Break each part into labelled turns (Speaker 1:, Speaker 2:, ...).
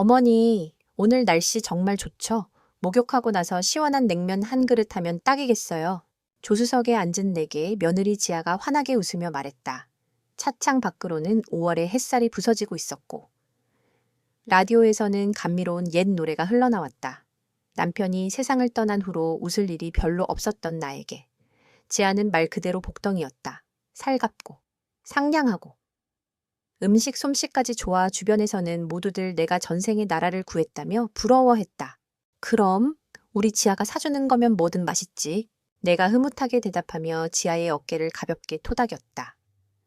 Speaker 1: 어머니, 오늘 날씨 정말 좋죠? 목욕하고 나서 시원한 냉면 한 그릇 하면 딱이겠어요. 조수석에 앉은 내게 며느리 지아가 환하게 웃으며 말했다. 차창 밖으로는 5월의 햇살이 부서지고 있었고, 라디오에서는 감미로운 옛 노래가 흘러나왔다. 남편이 세상을 떠난 후로 웃을 일이 별로 없었던 나에게. 지아는 말 그대로 복덩이였다. 살갑고, 상냥하고, 음식 솜씨까지 좋아 주변에서는 모두들 내가 전생에 나라를 구했다며 부러워했다. 그럼 우리 지아가 사주는 거면 뭐든 맛있지. 내가 흐뭇하게 대답하며 지아의 어깨를 가볍게 토닥였다.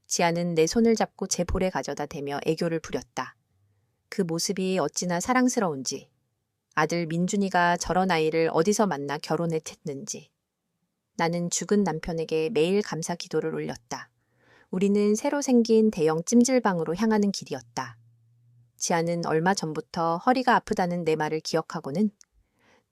Speaker 1: 지아는 내 손을 잡고 제 볼에 가져다 대며 애교를 부렸다. 그 모습이 어찌나 사랑스러운지. 아들 민준이가 저런 아이를 어디서 만나 결혼했는지. 나는 죽은 남편에게 매일 감사 기도를 올렸다. 우리는 새로 생긴 대형 찜질방으로 향하는 길이었다. 지아는 얼마 전부터 허리가 아프다는 내 말을 기억하고는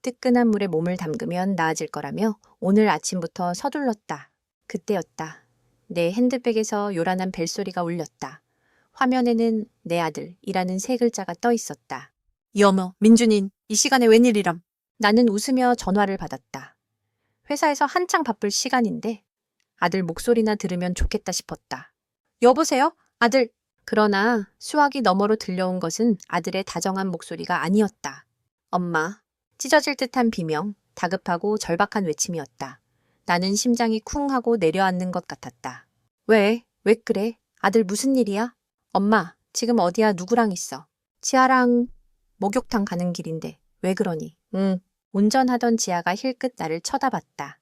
Speaker 1: 뜨끈한 물에 몸을 담그면 나아질 거라며 오늘 아침부터 서둘렀다. 그때였다. 내 핸드백에서 요란한 벨소리가 울렸다. 화면에는 내 아들이라는 세 글자가 떠 있었다.
Speaker 2: 여모, 민준인, 이 시간에 웬일이람?
Speaker 1: 나는 웃으며 전화를 받았다. 회사에서 한창 바쁠 시간인데 아들 목소리나 들으면 좋겠다 싶었다.
Speaker 2: 여보세요? 아들,
Speaker 1: 그러나 수화기 너머로 들려온 것은 아들의 다정한 목소리가 아니었다. 엄마, 찢어질 듯한 비명, 다급하고 절박한 외침이었다. 나는 심장이 쿵 하고 내려앉는 것 같았다. 왜 그래? 아들 무슨 일이야? 엄마, 지금 어디야? 누구랑 있어? 지아랑 목욕탕 가는 길인데 왜 그러니? 응. 운전하던 지아가 힐끗 나를 쳐다봤다.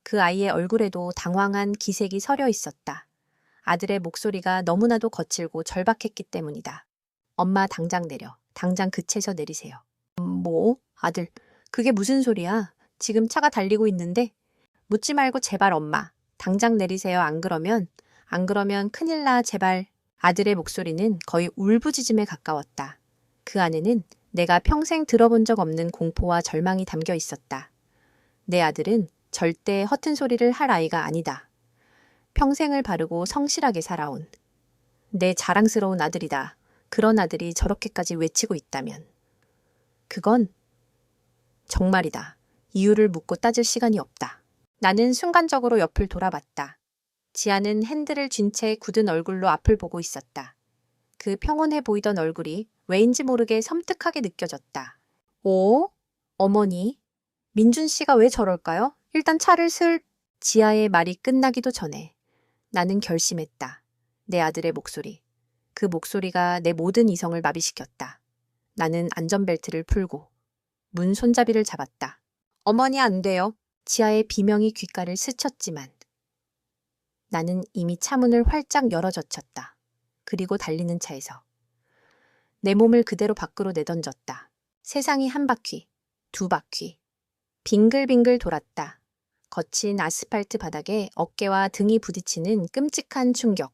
Speaker 1: 그 아이의 얼굴에도 당황한 기색이 서려 있었다. 아들의 목소리가 너무나도 거칠고 절박했기 때문이다. 엄마 당장 내려. 당장 그 차에서 내리세요. 뭐? 아들, 그게 무슨 소리야? 지금 차가 달리고 있는데? 묻지 말고 제발 엄마. 당장 내리세요. 안 그러면 큰일 나 제발. 아들의 목소리는 거의 울부짖음에 가까웠다. 그 안에는 내가 평생 들어본 적 없는 공포와 절망이 담겨 있었다. 내 아들은 절대 허튼 소리를 할 아이가 아니다. 평생을 바르고 성실하게 살아온 내 자랑스러운 아들이다. 그런 아들이 저렇게까지 외치고 있다면. 그건 정말이다. 이유를 묻고 따질 시간이 없다. 나는 순간적으로 옆을 돌아봤다. 지아는 핸들을 쥔 채 굳은 얼굴로 앞을 보고 있었다. 그 평온해 보이던 얼굴이 왜인지 모르게 섬뜩하게 느껴졌다. 오? 어머니? 민준 씨가 왜 저럴까요? 일단 차를 지아의 말이 끝나기도 전에 나는 결심했다. 내 아들의 목소리. 그 목소리가 내 모든 이성을 마비시켰다. 나는 안전벨트를 풀고 문 손잡이를 잡았다. 어머니 안 돼요. 지아의 비명이 귓가를 스쳤지만 나는 이미 차문을 활짝 열어젖혔다. 그리고 달리는 차에서 내 몸을 그대로 밖으로 내던졌다. 세상이 한 바퀴, 두 바퀴, 빙글빙글 돌았다. 거친 아스팔트 바닥에 어깨와 등이 부딪히는 끔찍한 충격.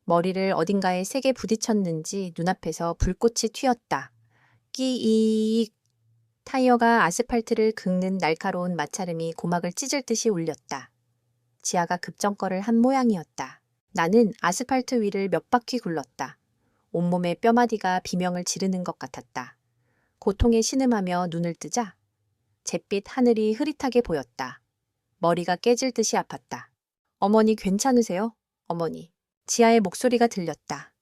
Speaker 1: 머리를 어딘가에 세게 부딪혔는지 눈앞에서 불꽃이 튀었다. 끼익. 타이어가 아스팔트를 긁는 날카로운 마찰음이 고막을 찢을 듯이 울렸다. 지아가 급정거를 한 모양이었다. 나는 아스팔트 위를 몇 바퀴 굴렀다. 온몸의 뼈마디가 비명을 지르는 것 같았다. 고통에 신음하며 눈을 뜨자 잿빛 하늘이 흐릿하게 보였다. 머리가 깨질 듯이 아팠다. 어머니 괜찮으세요? 어머니. 지아의 목소리가 들렸다.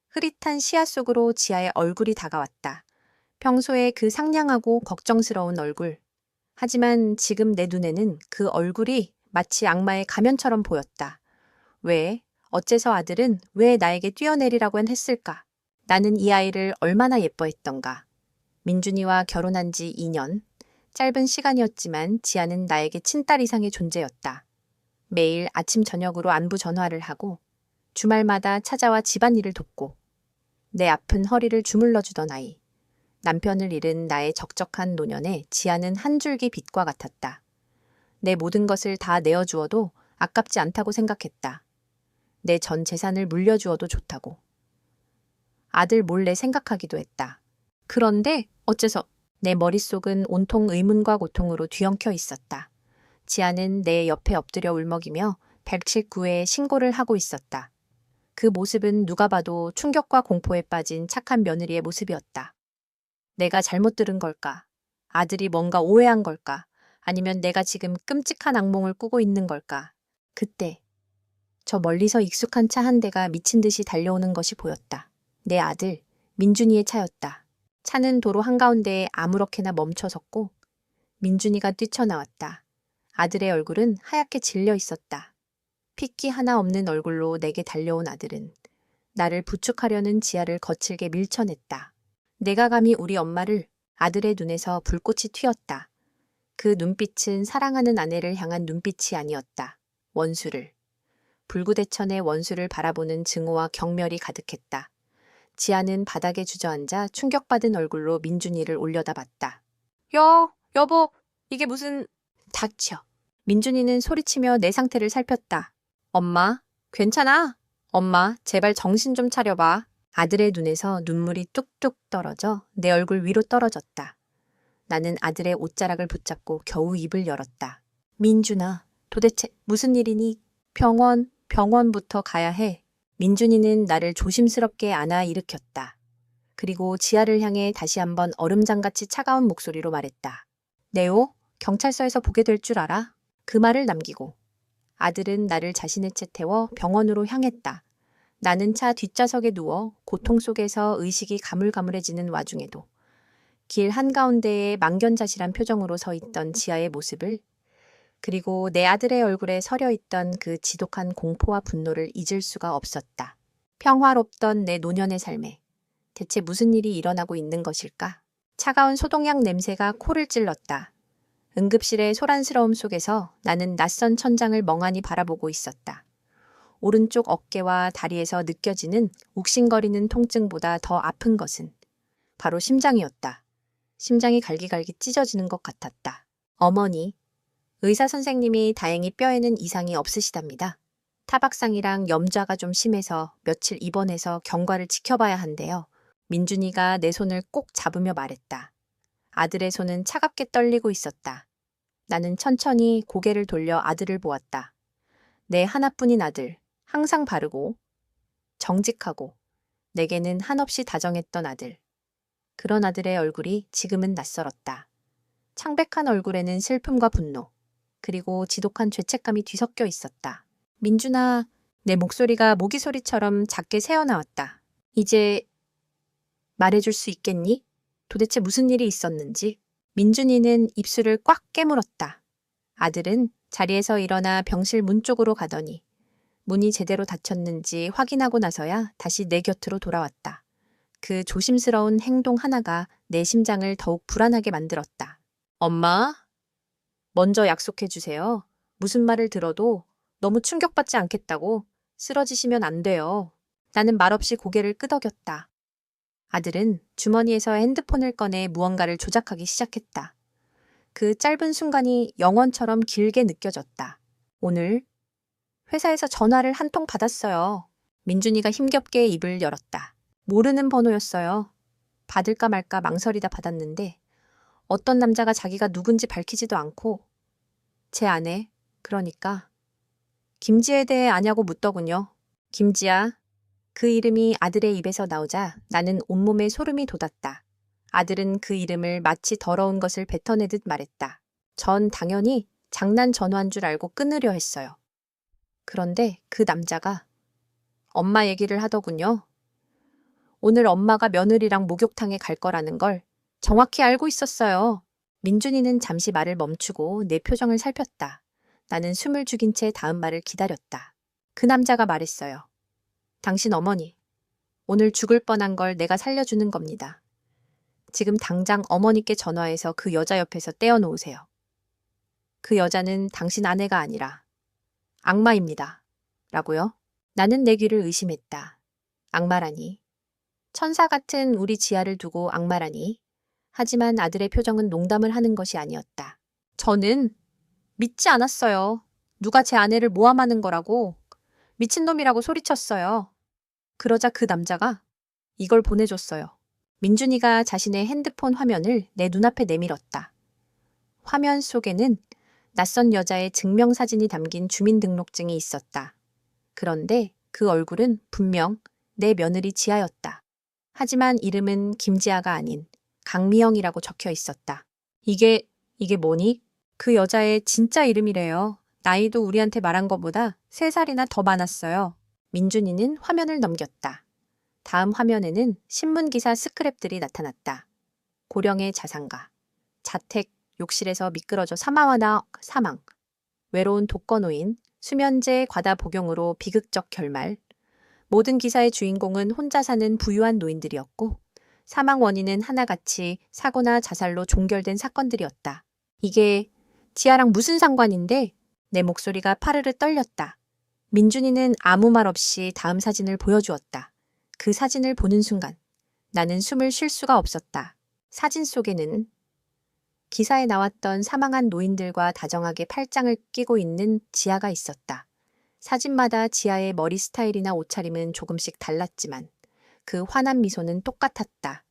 Speaker 1: 흐릿한 시야 속으로 지아의 얼굴이 다가왔다. 평소에 그 상냥하고 걱정스러운 얼굴. 하지만 지금 내 눈에는 그 얼굴이 마치 악마의 가면처럼 보였다. 왜? 어째서 아들은 왜 나에게 뛰어내리라고 했을까? 나는 이 아이를 얼마나 예뻐했던가. 민준이와 결혼한 지 2년. 짧은 시간이었지만 지아는 나에게 친딸 이상의 존재였다. 매일 아침 저녁으로 안부 전화를 하고 주말마다 찾아와 집안일을 돕고 내 아픈 허리를 주물러주던 아이. 남편을 잃은 나의 적적한 노년에 지아는 한 줄기 빛과 같았다. 내 모든 것을 다 내어주어도 아깝지 않다고 생각했다. 내 전 재산을 물려주어도 좋다고. 아들 몰래 생각하기도 했다. 그런데 어째서 내 머릿속은 온통 의문과 고통으로 뒤엉켜 있었다. 지아는 내 옆에 엎드려 울먹이며 119에 신고를 하고 있었다. 그 모습은 누가 봐도 충격과 공포에 빠진 착한 며느리의 모습이었다. 내가 잘못 들은 걸까? 아들이 뭔가 오해한 걸까? 아니면 내가 지금 끔찍한 악몽을 꾸고 있는 걸까? 그때 저 멀리서 익숙한 차 한 대가 미친 듯이 달려오는 것이 보였다. 내 아들 민준이의 차였다. 차는 도로 한가운데에 아무렇게나 멈춰 섰고 민준이가 뛰쳐나왔다. 아들의 얼굴은 하얗게 질려 있었다. 핏기 하나 없는 얼굴로 내게 달려온 아들은 나를 부축하려는 지아를 거칠게 밀쳐냈다. 내가 감히 우리 엄마를 아들의 눈에서 불꽃이 튀었다. 그 눈빛은 사랑하는 아내를 향한 눈빛이 아니었다. 원수를. 불구대천의 원수를 바라보는 증오와 경멸이 가득했다. 지아는 바닥에 주저앉아 충격받은 얼굴로 민준이를 올려다봤다. 여보, 이게 무슨... 닥쳐. 민준이는 소리치며 내 상태를 살폈다. 엄마, 괜찮아? 엄마, 제발 정신 좀 차려봐. 아들의 눈에서 눈물이 뚝뚝 떨어져 내 얼굴 위로 떨어졌다. 나는 아들의 옷자락을 붙잡고 겨우 입을 열었다. 민준아, 도대체 무슨 일이니? 병원부터 가야 해. 민준이는 나를 조심스럽게 안아 일으켰다. 그리고 지아를 향해 다시 한번 얼음장같이 차가운 목소리로 말했다. 네오, 경찰서에서 보게 될 줄 알아? 그 말을 남기고 아들은 나를 자신의 채 태워 병원으로 향했다. 나는 차 뒷좌석에 누워 고통 속에서 의식이 가물가물해지는 와중에도 길 한가운데에 망견자실한 표정으로 서 있던 지아의 모습을, 그리고 내 아들의 얼굴에 서려 있던 그 지독한 공포와 분노를 잊을 수가 없었다. 평화롭던 내 노년의 삶에 대체 무슨 일이 일어나고 있는 것일까? 차가운 소독약 냄새가 코를 찔렀다. 응급실의 소란스러움 속에서 나는 낯선 천장을 멍하니 바라보고 있었다. 오른쪽 어깨와 다리에서 느껴지는 욱신거리는 통증보다 더 아픈 것은 바로 심장이었다. 심장이 갈기갈기 찢어지는 것 같았다. 어머니, 의사 선생님이 다행히 뼈에는 이상이 없으시답니다. 타박상이랑 염좌가 좀 심해서 며칠 입원해서 경과를 지켜봐야 한대요. 민준이가 내 손을 꼭 잡으며 말했다. 아들의 손은 차갑게 떨리고 있었다. 나는 천천히 고개를 돌려 아들을 보았다. 내 하나뿐인 아들, 항상 바르고 정직하고 내게는 한없이 다정했던 아들. 그런 아들의 얼굴이 지금은 낯설었다. 창백한 얼굴에는 슬픔과 분노, 그리고 지독한 죄책감이 뒤섞여 있었다. 민준아, 내 목소리가 모기 소리처럼 작게 새어나왔다. 이제 말해줄 수 있겠니? 도대체 무슨 일이 있었는지. 민준이는 입술을 꽉 깨물었다. 아들은 자리에서 일어나 병실 문 쪽으로 가더니 문이 제대로 닫혔는지 확인하고 나서야 다시 내 곁으로 돌아왔다. 그 조심스러운 행동 하나가 내 심장을 더욱 불안하게 만들었다. 엄마, 먼저 약속해 주세요. 무슨 말을 들어도 너무 충격받지 않겠다고. 쓰러지시면 안 돼요. 나는 말없이 고개를 끄덕였다. 아들은 주머니에서 핸드폰을 꺼내 무언가를 조작하기 시작했다. 그 짧은 순간이 영원처럼 길게 느껴졌다. 오늘 회사에서 전화를 한 통 받았어요. 민준이가 힘겹게 입을 열었다. 모르는 번호였어요. 받을까 말까 망설이다 받았는데 어떤 남자가 자기가 누군지 밝히지도 않고 제 아내, 그러니까 김지에 대해 아냐고 묻더군요. 김지아. 그 이름이 아들의 입에서 나오자 나는 온몸에 소름이 돋았다. 아들은 그 이름을 마치 더러운 것을 뱉어내듯 말했다. 전 당연히 장난 전화인 줄 알고 끊으려 했어요. 그런데 그 남자가 엄마 얘기를 하더군요. 오늘 엄마가 며느리랑 목욕탕에 갈 거라는 걸 정확히 알고 있었어요. 민준이는 잠시 말을 멈추고 내 표정을 살폈다. 나는 숨을 죽인 채 다음 말을 기다렸다. 그 남자가 말했어요. 당신 어머니, 오늘 죽을 뻔한 걸 내가 살려주는 겁니다. 지금 당장 어머니께 전화해서 그 여자 옆에서 떼어놓으세요. 그 여자는 당신 아내가 아니라 악마입니다. 라고요? 나는 내 귀를 의심했다. 악마라니. 천사 같은 우리 지아를 두고 악마라니. 하지만 아들의 표정은 농담을 하는 것이 아니었다. 저는 믿지 않았어요. 누가 제 아내를 모함하는 거라고. 미친놈이라고 소리쳤어요. 그러자 그 남자가 이걸 보내줬어요. 민준이가 자신의 핸드폰 화면을 내 눈앞에 내밀었다. 화면 속에는 낯선 여자의 증명사진이 담긴 주민등록증이 있었다. 그런데 그 얼굴은 분명 내 며느리 지아였다. 하지만 이름은 김지아가 아닌 강미영이라고 적혀 있었다. 이게 뭐니?
Speaker 2: 그 여자의 진짜 이름이래요. 나이도 우리한테 말한 것보다 3살이나 더 많았어요.
Speaker 1: 민준이는 화면을 넘겼다. 다음 화면에는 신문기사 스크랩들이 나타났다. 고령의 자산가, 자택, 욕실에서 미끄러져 사망하다 사망, 외로운 독거노인, 수면제 과다 복용으로 비극적 결말. 모든 기사의 주인공은 혼자 사는 부유한 노인들이었고 사망 원인은 하나같이 사고나 자살로 종결된 사건들이었다. 이게 지아랑 무슨 상관인데? 내 목소리가 파르르 떨렸다. 민준이는 아무 말 없이 다음 사진을 보여주었다. 그 사진을 보는 순간 나는 숨을 쉴 수가 없었다. 사진 속에는 기사에 나왔던 사망한 노인들과 다정하게 팔짱을 끼고 있는 지아가 있었다. 사진마다 지아의 머리 스타일이나 옷차림은 조금씩 달랐지만 그 환한 미소는 똑같았다.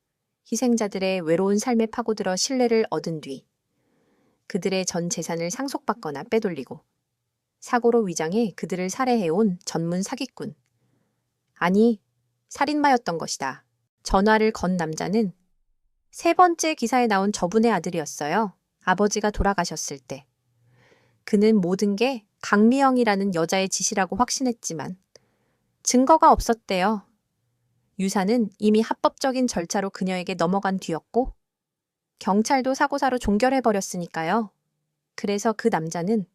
Speaker 1: 희생자들의 외로운 삶에 파고들어 신뢰를 얻은 뒤 그들의 전 재산을 상속받거나 빼돌리고 사고로 위장해 그들을 살해해온 전문 사기꾼. 아니, 살인마였던 것이다. 전화를 건 남자는 3번째 기사에 나온 저분의 아들이었어요. 아버지가 돌아가셨을 때. 그는 모든 게 강미영이라는 여자의 짓이라고 확신했지만 증거가 없었대요. 유산은 이미 합법적인 절차로 그녀에게 넘어간 뒤였고 경찰도 사고사로 종결해버렸으니까요. 그래서 그 남자는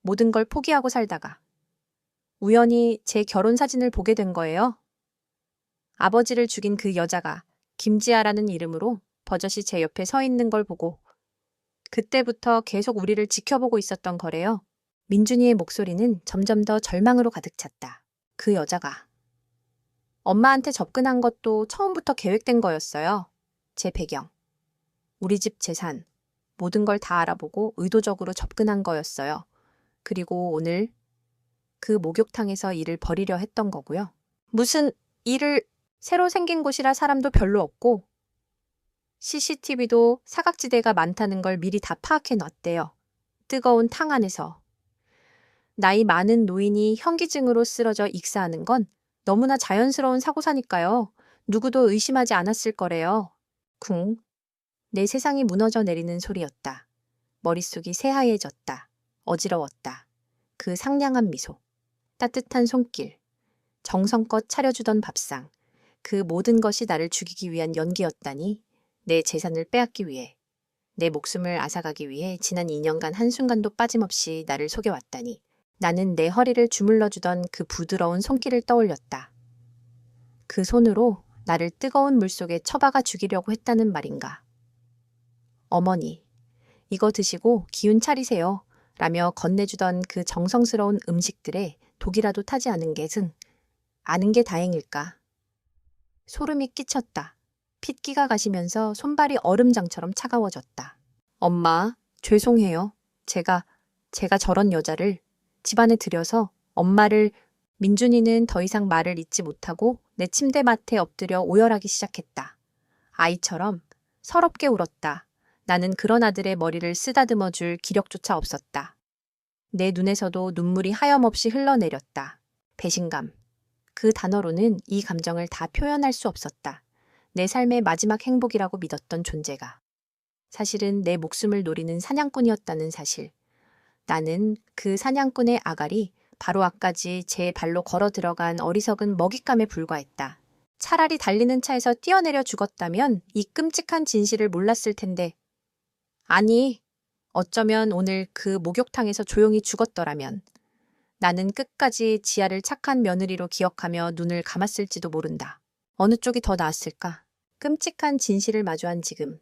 Speaker 1: 모든 걸 포기하고 살다가 우연히 제 결혼 사진을 보게 된 거예요. 아버지를 죽인 그 여자가 김지아라는 이름으로 버젓이 제 옆에 서 있는 걸 보고 그때부터 계속 우리를 지켜보고 있었던 거래요. 민준이의 목소리는 점점 더 절망으로 가득 찼다. 그 여자가 엄마한테 접근한 것도 처음부터 계획된 거였어요. 제 배경, 우리 집 재산, 모든 걸 다 알아보고 의도적으로 접근한 거였어요. 그리고 오늘 그 목욕탕에서 일을 벌이려 했던 거고요. 무슨 일을 새로 생긴 곳이라 사람도 별로 없고 CCTV도 사각지대가 많다는 걸 미리 다 파악해 놨대요. 뜨거운 탕 안에서 나이 많은 노인이 현기증으로 쓰러져 익사하는 건 너무나 자연스러운 사고사니까요. 누구도 의심하지 않았을 거래요. 쿵. 내 세상이 무너져 내리는 소리였다. 머릿속이 새하얘졌다. 어지러웠다. 그 상냥한 미소, 따뜻한 손길, 정성껏 차려주던 밥상, 그 모든 것이 나를 죽이기 위한 연기였다니. 내 재산을 빼앗기 위해, 내 목숨을 앗아가기 위해 지난 2년간 한순간도 빠짐없이 나를 속여왔다니. 나는 내 허리를 주물러주던 그 부드러운 손길을 떠올렸다. 그 손으로 나를 뜨거운 물속에 처박아 죽이려고 했다는 말인가. 어머니, 이거 드시고 기운 차리세요. 라며 건네주던 그 정성스러운 음식들에 독이라도 타지 않은 것은 아는 게 다행일까. 소름이 끼쳤다. 핏기가 가시면서 손발이 얼음장처럼 차가워졌다. 엄마, 죄송해요. 제가 저런 여자를 집안에 들여서 엄마를. 민준이는 더 이상 말을 잇지 못하고 내 침대맡에 엎드려 오열하기 시작했다. 아이처럼 서럽게 울었다. 나는 그런 아들의 머리를 쓰다듬어 줄 기력조차 없었다. 내 눈에서도 눈물이 하염없이 흘러내렸다. 배신감. 그 단어로는 이 감정을 다 표현할 수 없었다. 내 삶의 마지막 행복이라고 믿었던 존재가 사실은 내 목숨을 노리는 사냥꾼이었다는 사실. 나는 그 사냥꾼의 아가리, 바로 앞까지 제 발로 걸어 들어간 어리석은 먹잇감에 불과했다. 차라리 달리는 차에서 뛰어내려 죽었다면 이 끔찍한 진실을 몰랐을 텐데. 아니, 어쩌면 오늘 그 목욕탕에서 조용히 죽었더라면 나는 끝까지 지아를 착한 며느리로 기억하며 눈을 감았을지도 모른다. 어느 쪽이 더 나았을까? 끔찍한 진실을 마주한 지금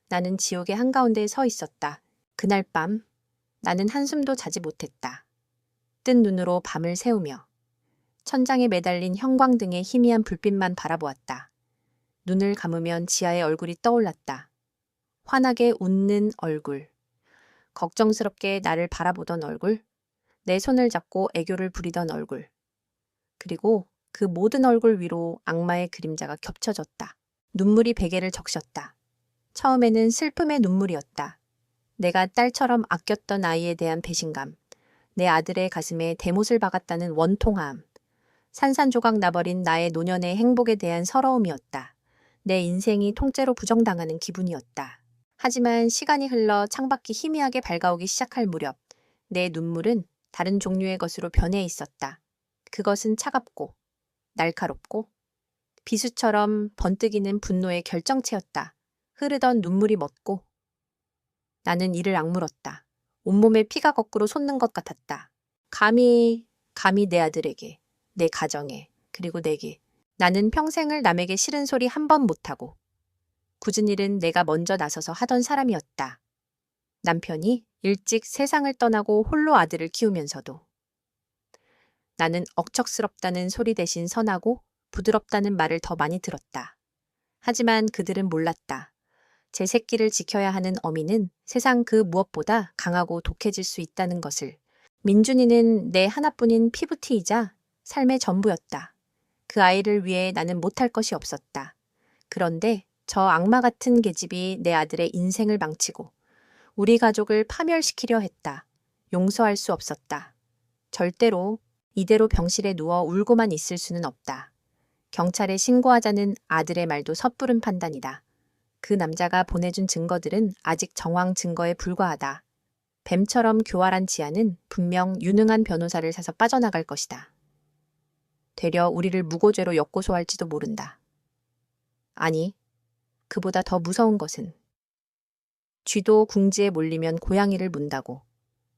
Speaker 1: 나는 지옥의 한가운데에 서 있었다. 그날 밤 나는 한숨도 자지 못했다. 뜬 눈으로 밤을 새우며 천장에 매달린 형광등의 희미한 불빛만 바라보았다. 눈을 감으면 지아의 얼굴이 떠올랐다. 환하게 웃는 얼굴, 걱정스럽게 나를 바라보던 얼굴, 내 손을 잡고 애교를 부리던 얼굴. 그리고 그 모든 얼굴 위로 악마의 그림자가 겹쳐졌다. 눈물이 베개를 적셨다. 처음에는 슬픔의 눈물이었다. 내가 딸처럼 아꼈던 아이에 대한 배신감, 내 아들의 가슴에 대못을 박았다는 원통함, 산산조각 나버린 나의 노년의 행복에 대한 서러움이었다. 내 인생이 통째로 부정당하는 기분이었다. 하지만 시간이 흘러 창밖이 희미하게 밝아오기 시작할 무렵 내 눈물은 다른 종류의 것으로 변해 있었다. 그것은 차갑고 날카롭고 비수처럼 번뜩이는 분노의 결정체였다. 흐르던 눈물이 멎고 나는 이를 악물었다. 온몸에 피가 거꾸로 솟는 것 같았다. 감히 내 아들에게, 내 가정에, 그리고 내게. 나는 평생을 남에게 싫은 소리 한 번 못하고 굳은 일은 내가 먼저 나서서 하던 사람이었다. 남편이 일찍 세상을 떠나고 홀로 아들을 키우면서도 나는 억척스럽다는 소리 대신 선하고 부드럽다는 말을 더 많이 들었다. 하지만 그들은 몰랐다. 제 새끼를 지켜야 하는 어미는 세상 그 무엇보다 강하고 독해질 수 있다는 것을. 민준이는 내 하나뿐인 피부티이자 삶의 전부였다. 그 아이를 위해 나는 못할 것이 없었다. 그런데 저 악마 같은 계집이 내 아들의 인생을 망치고 우리 가족을 파멸시키려 했다. 용서할 수 없었다. 절대로 이대로 병실에 누워 울고만 있을 수는 없다. 경찰에 신고하자는 아들의 말도 섣부른 판단이다. 그 남자가 보내준 증거들은 아직 정황 증거에 불과하다. 뱀처럼 교활한 지아는 분명 유능한 변호사를 사서 빠져나갈 것이다. 되려 우리를 무고죄로 역고소할지도 모른다. 아니, 그보다 더 무서운 것은 쥐도 궁지에 몰리면 고양이를 문다고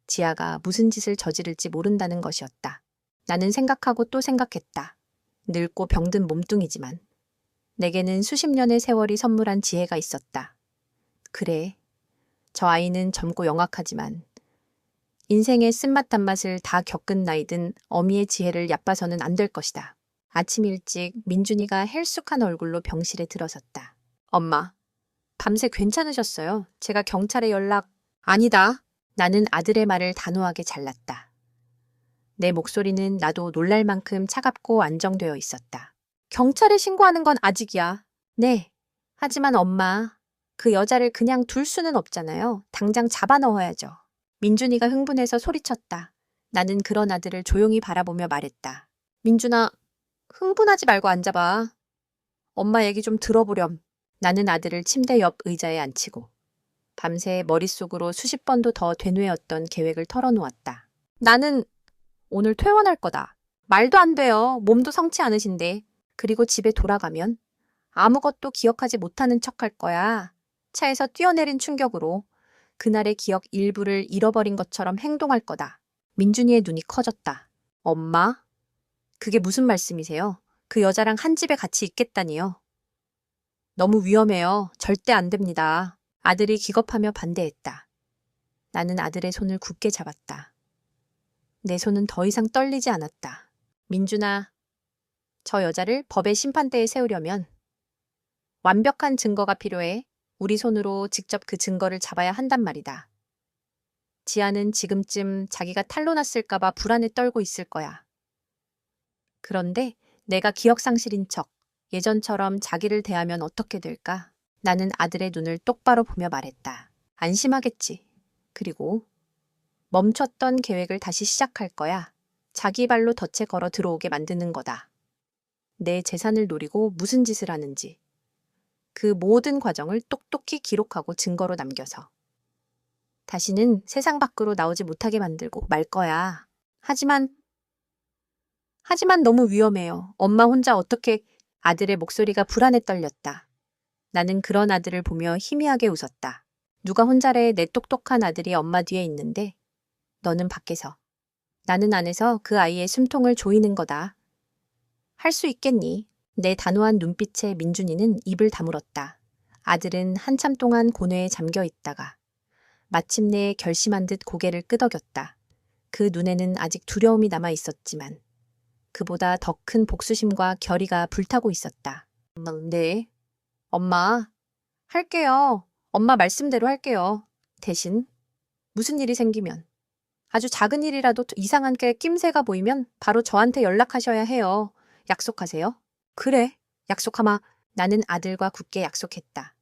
Speaker 1: 지아가 무슨 짓을 저지를지 모른다는 것이었다. 나는 생각하고 또 생각했다. 늙고 병든 몸뚱이지만 내게는 수십 년의 세월이 선물한 지혜가 있었다. 그래, 저 아이는 젊고 영악하지만 인생의 쓴맛 단맛을 다 겪은 나이든 어미의 지혜를 얕봐서는 안 될 것이다. 아침 일찍 민준이가 헬쑥한 얼굴로 병실에 들어섰다. 엄마, 밤새 괜찮으셨어요? 제가 경찰에 연락... 아니다. 나는 아들의 말을 단호하게 잘랐다. 내 목소리는 나도 놀랄 만큼 차갑고 안정되어 있었다. 경찰에 신고하는 건 아직이야. 네. 하지만 엄마, 그 여자를 그냥 둘 수는 없잖아요. 당장 잡아 넣어야죠. 민준이가 흥분해서 소리쳤다. 나는 그런 아들을 조용히 바라보며 말했다. 민준아, 흥분하지 말고 앉아봐. 엄마 얘기 좀 들어보렴. 나는 아들을 침대 옆 의자에 앉히고 밤새 머릿속으로 수십 번도 더 되뇌었던 계획을 털어놓았다. 나는 오늘 퇴원할 거다. 말도 안 돼요. 몸도 성치 않으신데. 그리고 집에 돌아가면 아무것도 기억하지 못하는 척할 거야. 차에서 뛰어내린 충격으로 그날의 기억 일부를 잃어버린 것처럼 행동할 거다. 민준이의 눈이 커졌다. 엄마? 그게 무슨 말씀이세요? 그 여자랑 한 집에 같이 있겠다니요. 너무 위험해요. 절대 안 됩니다. 아들이 기겁하며 반대했다. 나는 아들의 손을 굳게 잡았다. 내 손은 더 이상 떨리지 않았다. 민준아, 저 여자를 법의 심판대에 세우려면 완벽한 증거가 필요해. 우리 손으로 직접 그 증거를 잡아야 한단 말이다. 지아는 지금쯤 자기가 탄로 났을까봐 불안에 떨고 있을 거야. 그런데 내가 기억상실인 척 예전처럼 자기를 대하면 어떻게 될까? 나는 아들의 눈을 똑바로 보며 말했다. 안심하겠지. 그리고 멈췄던 계획을 다시 시작할 거야. 자기 발로 덫에 걸어 들어오게 만드는 거다. 내 재산을 노리고 무슨 짓을 하는지 그 모든 과정을 똑똑히 기록하고 증거로 남겨서 다시는 세상 밖으로 나오지 못하게 만들고 말 거야. 하지만 너무 위험해요. 엄마 혼자 어떻게... 아들의 목소리가 불안에 떨렸다. 나는 그런 아들을 보며 희미하게 웃었다. 누가 혼자래. 내 똑똑한 아들이 엄마 뒤에 있는데 너는 밖에서, 나는 안에서 그 아이의 숨통을 조이는 거다. 할 수 있겠니? 내 단호한 눈빛에 민준이는 입을 다물었다. 아들은 한참 동안 고뇌에 잠겨 있다가 마침내 결심한 듯 고개를 끄덕였다. 그 눈에는 아직 두려움이 남아 있었지만 그보다 더 큰 복수심과 결의가 불타고 있었다. 네, 엄마, 할게요. 엄마 말씀대로 할게요. 대신 무슨 일이 생기면, 아주 작은 일이라도 이상한 게 낌새가 보이면 바로 저한테 연락하셔야 해요. 약속하세요. 그래, 약속하마. 나는 아들과 굳게 약속했다.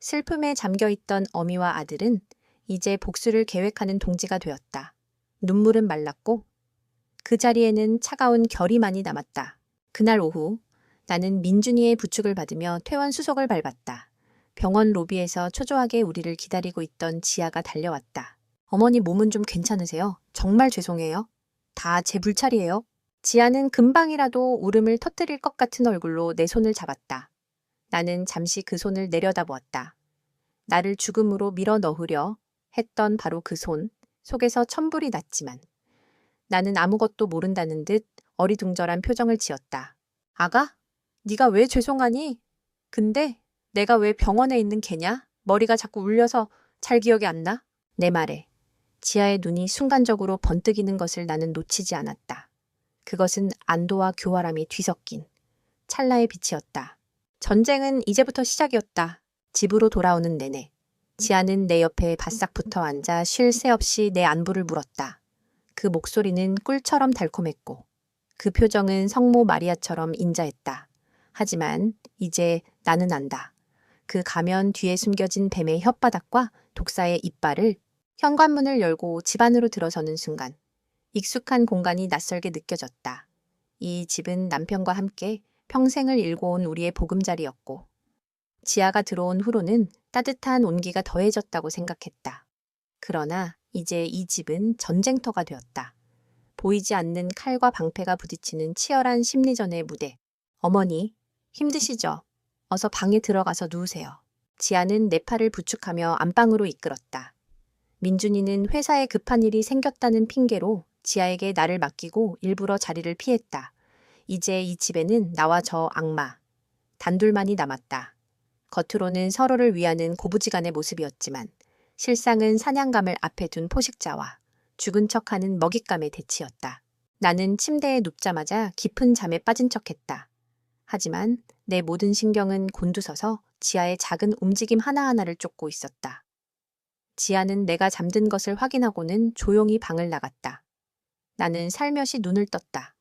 Speaker 1: 슬픔에 잠겨있던 어미와 아들은 이제 복수를 계획하는 동지가 되었다. 눈물은 말랐고 그 자리에는 차가운 결의만이 남았다. 그날 오후 나는 민준이의 부축을 받으며 퇴원 수속을 밟았다. 병원 로비에서 초조하게 우리를 기다리고 있던 지아가 달려왔다. 어머니 몸은 좀 괜찮으세요? 정말 죄송해요. 다 제 불찰이에요. 지아는 금방이라도 울음을 터뜨릴 것 같은 얼굴로 내 손을 잡았다. 나는 잠시 그 손을 내려다보았다. 나를 죽음으로 밀어 넣으려 했던 바로 그 손, 속에서 천불이 났지만 나는 아무것도 모른다는 듯 어리둥절한 표정을 지었다. 아가? 네가 왜 죄송하니? 근데 내가 왜 병원에 있는 개냐? 머리가 자꾸 울려서 잘 기억이 안 나? 내 말에 지아의 눈이 순간적으로 번뜩이는 것을 나는 놓치지 않았다. 그것은 안도와 교활함이 뒤섞인 찰나의 빛이었다. 전쟁은 이제부터 시작이었다. 집으로 돌아오는 내내 지아는 내 옆에 바싹 붙어 앉아 쉴 새 없이 내 안부를 물었다. 그 목소리는 꿀처럼 달콤했고 그 표정은 성모 마리아처럼 인자했다. 하지만 이제 나는 안다. 그 가면 뒤에 숨겨진 뱀의 혓바닥과 독사의 이빨을 현관문을 열고 집 안으로 들어서는 순간 익숙한 공간이 낯설게 느껴졌다. 이 집은 남편과 함께 평생을 일궈온 우리의 보금자리였고 지아가 들어온 후로는 따뜻한 온기가 더해졌다고 생각했다. 그러나 이제 이 집은 전쟁터가 되었다. 보이지 않는 칼과 방패가 부딪히는 치열한 심리전의 무대. 어머니, 힘드시죠? 어서 방에 들어가서 누우세요. 지아는 내 팔을 부축하며 안방으로 이끌었다. 민준이는 회사에 급한 일이 생겼다는 핑계로 지아에게 나를 맡기고 일부러 자리를 피했다. 이제 이 집에는 나와 저 악마, 단둘만이 남았다. 겉으로는 서로를 위하는 고부지간의 모습이었지만 실상은 사냥감을 앞에 둔 포식자와 죽은 척하는 먹잇감의 대치였다. 나는 침대에 눕자마자 깊은 잠에 빠진 척했다. 하지만 내 모든 신경은 곤두서서 지아의 작은 움직임 하나하나를 쫓고 있었다. 지아는 내가 잠든 것을 확인하고는 조용히 방을 나갔다. 나는 살며시 눈을 떴다.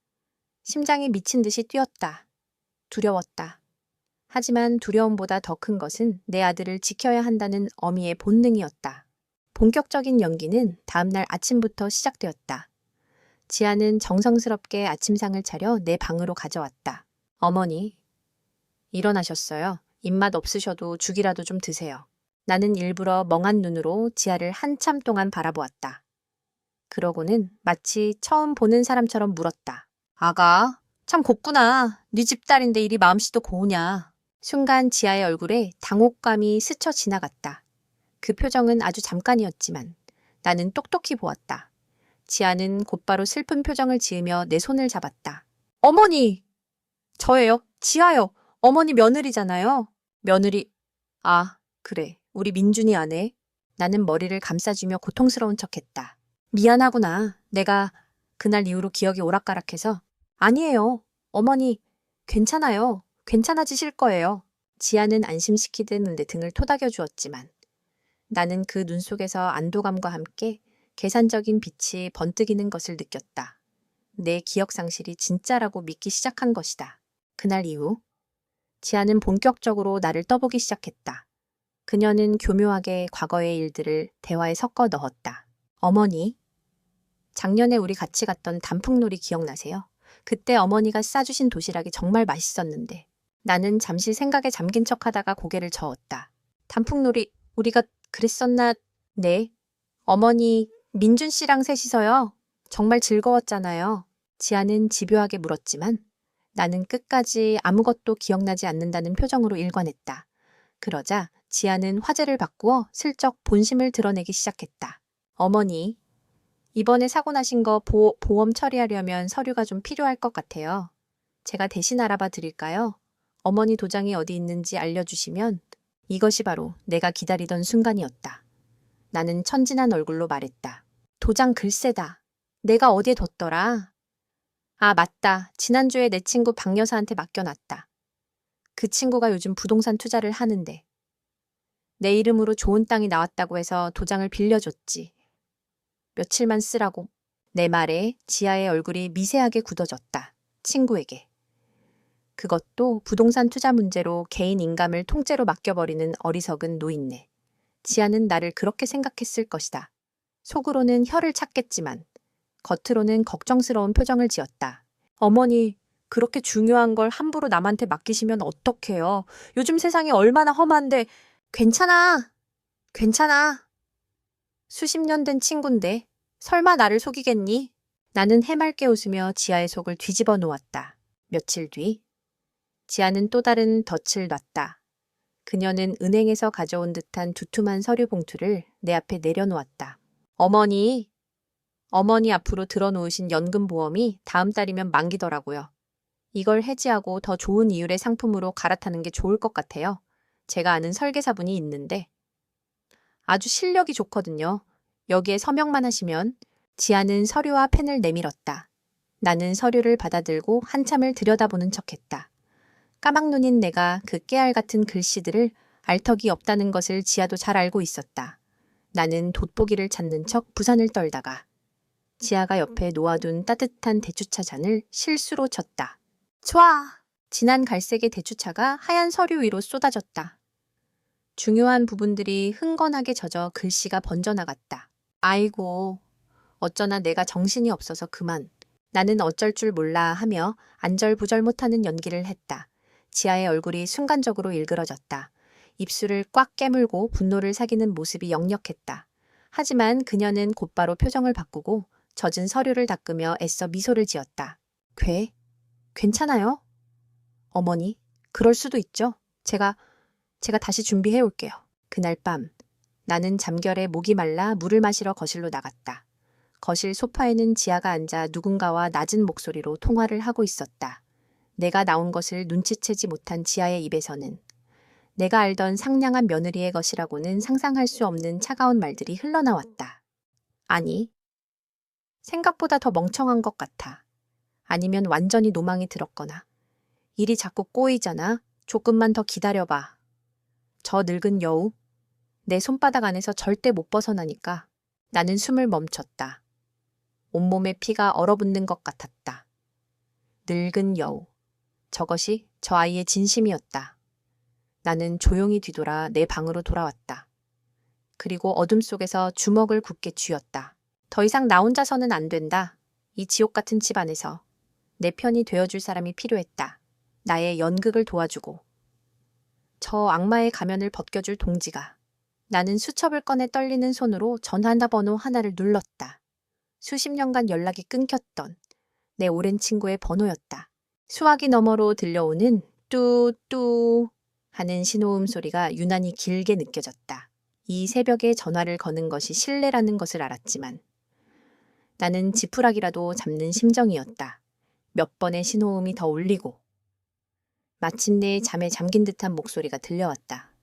Speaker 1: 심장이 미친 듯이 뛰었다. 두려웠다. 하지만 두려움보다 더 큰 것은 내 아들을 지켜야 한다는 어미의 본능이었다. 본격적인 연기는 다음날 아침부터 시작되었다. 지아는 정성스럽게 아침상을 차려 내 방으로 가져왔다. 어머니, 일어나셨어요. 입맛 없으셔도 죽이라도 좀 드세요. 나는 일부러 멍한 눈으로 지아를 한참 동안 바라보았다. 그러고는 마치 처음 보는 사람처럼 물었다. 아가, 참 곱구나. 네 집딸인데 이리 마음씨도 고우냐. 순간 지아의 얼굴에 당혹감이 스쳐 지나갔다. 그 표정은 아주 잠깐이었지만 나는 똑똑히 보았다. 지아는 곧바로 슬픈 표정을 지으며 내 손을 잡았다. 어머니! 저예요. 지아요. 어머니 며느리잖아요. 며느리. 아, 그래. 우리 민준이 아내. 나는 머리를 감싸주며 고통스러운 척했다. 미안하구나. 내가 그날 이후로 기억이 오락가락해서. 아니에요. 어머니, 괜찮아요. 괜찮아지실 거예요. 지아는 안심시키듯 내 등을 토닥여 주었지만 나는 그 눈 속에서 안도감과 함께 계산적인 빛이 번뜩이는 것을 느꼈다. 내 기억 상실이 진짜라고 믿기 시작한 것이다. 그날 이후 지아는 본격적으로 나를 떠보기 시작했다. 그녀는 교묘하게 과거의 일들을 대화에 섞어 넣었다. 어머니, 작년에 우리 같이 갔던 단풍놀이 기억나세요? 그때 어머니가 싸주신 도시락이 정말 맛있었는데 나는 잠시 생각에 잠긴 척하다가 고개를 저었다. 단풍놀이 우리가 그랬었나? 네. 어머니, 민준 씨랑 셋이서요. 정말 즐거웠잖아요. 지아는 집요하게 물었지만 나는 끝까지 아무것도 기억나지 않는다는 표정으로 일관했다. 그러자 지아는 화제를 바꾸어 슬쩍 본심을 드러내기 시작했다. 어머니, 이번에 사고 나신 거 보험 처리하려면 서류가 좀 필요할 것 같아요. 제가 대신 알아봐 드릴까요? 어머니 도장이 어디 있는지 알려주시면 이것이 바로 내가 기다리던 순간이었다. 나는 천진한 얼굴로 말했다. 도장 글쎄다. 내가 어디에 뒀더라? 아, 맞다. 지난주에 내 친구 박 여사한테 맡겨놨다. 그 친구가 요즘 부동산 투자를 하는데 내 이름으로 좋은 땅이 나왔다고 해서 도장을 빌려줬지. 며칠만 쓰라고. 내 말에 지아의 얼굴이 미세하게 굳어졌다. 친구에게. 그것도 부동산 투자 문제로 개인 인감을 통째로 맡겨버리는 어리석은 노인네. 지아는 나를 그렇게 생각했을 것이다. 속으로는 혀를 찾겠지만 겉으로는 걱정스러운 표정을 지었다. 어머니,
Speaker 2: 그렇게 중요한 걸 함부로 남한테 맡기시면 어떡해요. 요즘 세상이 얼마나 험한데.
Speaker 1: 괜찮아. 괜찮아. 수십 년 된 친군데 설마 나를 속이겠니? 나는 해맑게 웃으며 지아의 속을 뒤집어 놓았다. 며칠 뒤 지아는 또 다른 덫을 놨다. 그녀는 은행에서 가져온 듯한 두툼한 서류 봉투를 내 앞에 내려놓았다. 어머니 앞으로 들어놓으신 연금보험이 다음 달이면 만기더라고요. 이걸 해지하고 더 좋은 이율의 상품으로 갈아타는 게 좋을 것 같아요. 제가 아는 설계사분이 있는데 아주 실력이 좋거든요. 여기에 서명만 하시면. 지아는 서류와 펜을 내밀었다. 나는 서류를 받아들고 한참을 들여다보는 척했다. 까막눈인 내가 그 깨알 같은 글씨들을 알턱이 없다는 것을 지아도 잘 알고 있었다. 나는 돋보기를 찾는 척 부산을 떨다가 지아가 옆에 놓아둔 따뜻한 대추차 잔을 실수로 쳤다. 촤! 진한 갈색의 대추차가 하얀 서류 위로 쏟아졌다. 중요한 부분들이 흥건하게 젖어 글씨가 번져나갔다. 아이고, 어쩌나 내가 정신이 없어서 그만. 나는 어쩔 줄 몰라 하며 안절부절 못하는 연기를 했다. 지아의 얼굴이 순간적으로 일그러졌다. 입술을 꽉 깨물고 분노를 사귀는 모습이 역력했다. 하지만 그녀는 곧바로 표정을 바꾸고 젖은 서류를 닦으며 애써 미소를 지었다. 괜찮아요? 어머니, 그럴 수도 있죠. 제가 다시 준비해 올게요. 그날 밤, 나는 잠결에 목이 말라 물을 마시러 거실로 나갔다. 거실 소파에는 지아가 앉아 누군가와 낮은 목소리로 통화를 하고 있었다. 내가 나온 것을 눈치채지 못한 지아의 입에서는 내가 알던 상냥한 며느리의 것이라고는 상상할 수 없는 차가운 말들이 흘러나왔다. 아니, 생각보다 더 멍청한 것 같아. 아니면 완전히 노망이 들었거나. 일이 자꾸 꼬이잖아. 조금만 더 기다려봐. 저 늙은 여우, 내 손바닥 안에서 절대 못 벗어나니까. 나는 숨을 멈췄다. 온몸에 피가 얼어붙는 것 같았다. 늙은 여우. 저것이 저 아이의 진심이었다. 나는 조용히 뒤돌아 내 방으로 돌아왔다. 그리고 어둠 속에서 주먹을 굳게 쥐었다. 더 이상 나 혼자서는 안 된다. 이 지옥 같은 집 안에서 내 편이 되어줄 사람이 필요했다. 나의 연극을 도와주고 저 악마의 가면을 벗겨줄 동지가. 나는 수첩을 꺼내 떨리는 손으로 전화번호 하나를 눌렀다. 수십 년간 연락이 끊겼던 내 오랜 친구의 번호였다. 수화기 너머로 들려오는 뚜뚜 하는 신호음 소리가 유난히 길게 느껴졌다. 이 새벽에 전화를 거는 것이 실례라는 것을 알았지만 나는 지푸라기라도 잡는 심정이었다. 몇 번의 신호음이 더 울리고 마침내 잠에 잠긴 듯한 목소리가 들려왔다.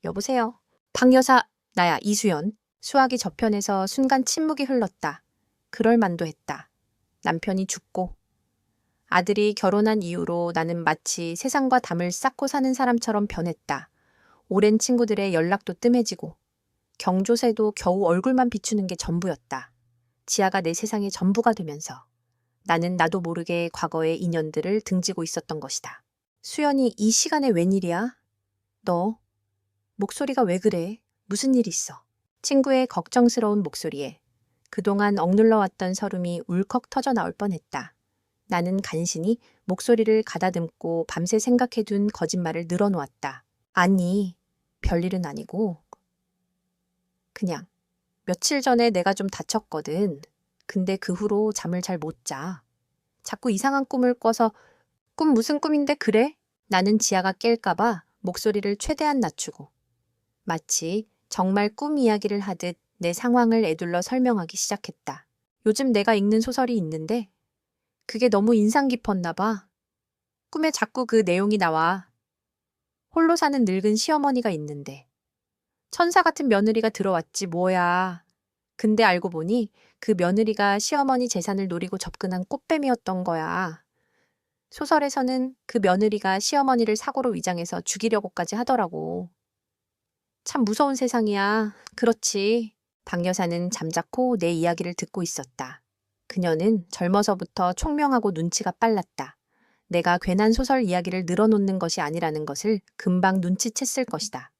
Speaker 1: 여보세요. 박 여사, 나야 이수연. 수화기 저편에서 순간 침묵이 흘렀다. 그럴 만도 했다. 남편이 죽고 아들이 결혼한 이후로 나는 마치 세상과 담을 쌓고 사는 사람처럼 변했다. 오랜 친구들의 연락도 뜸해지고 경조사에도 겨우 얼굴만 비추는 게 전부였다. 지아가 내 세상의 전부가 되면서 나는 나도 모르게 과거의 인연들을 등지고 있었던 것이다. 수연이 이 시간에 웬일이야? 너 목소리가 왜 그래? 무슨 일 있어? 친구의 걱정스러운 목소리에 그동안 억눌러왔던 서름이 울컥 터져 나올 뻔했다. 나는 간신히 목소리를 가다듬고 밤새 생각해둔 거짓말을 늘어놓았다. 아니, 별일은 아니고 그냥 며칠 전에 내가 좀 다쳤거든. 근데 그 후로 잠을 잘 못 자. 자꾸 이상한 꿈을 꿔서 꿈 무슨 꿈인데 그래? 나는 지아가 깰까봐 목소리를 최대한 낮추고 마치 정말 꿈 이야기를 하듯 내 상황을 에둘러 설명하기 시작했다. 요즘 내가 읽는 소설이 있는데 그게 너무 인상 깊었나 봐. 꿈에 자꾸 그 내용이 나와. 홀로 사는 늙은 시어머니가 있는데 천사 같은 며느리가 들어왔지 뭐야. 근데 알고 보니 그 며느리가 시어머니 재산을 노리고 접근한 꽃뱀이었던 거야. 소설에서는 그 며느리가 시어머니를 사고로 위장해서 죽이려고까지 하더라고. 참 무서운 세상이야. 그렇지. 박 여사는 잠자코 내 이야기를 듣고 있었다. 그녀는 젊어서부터 총명하고 눈치가 빨랐다. 내가 괜한 소설 이야기를 늘어놓는 것이 아니라는 것을 금방 눈치챘을 것이다.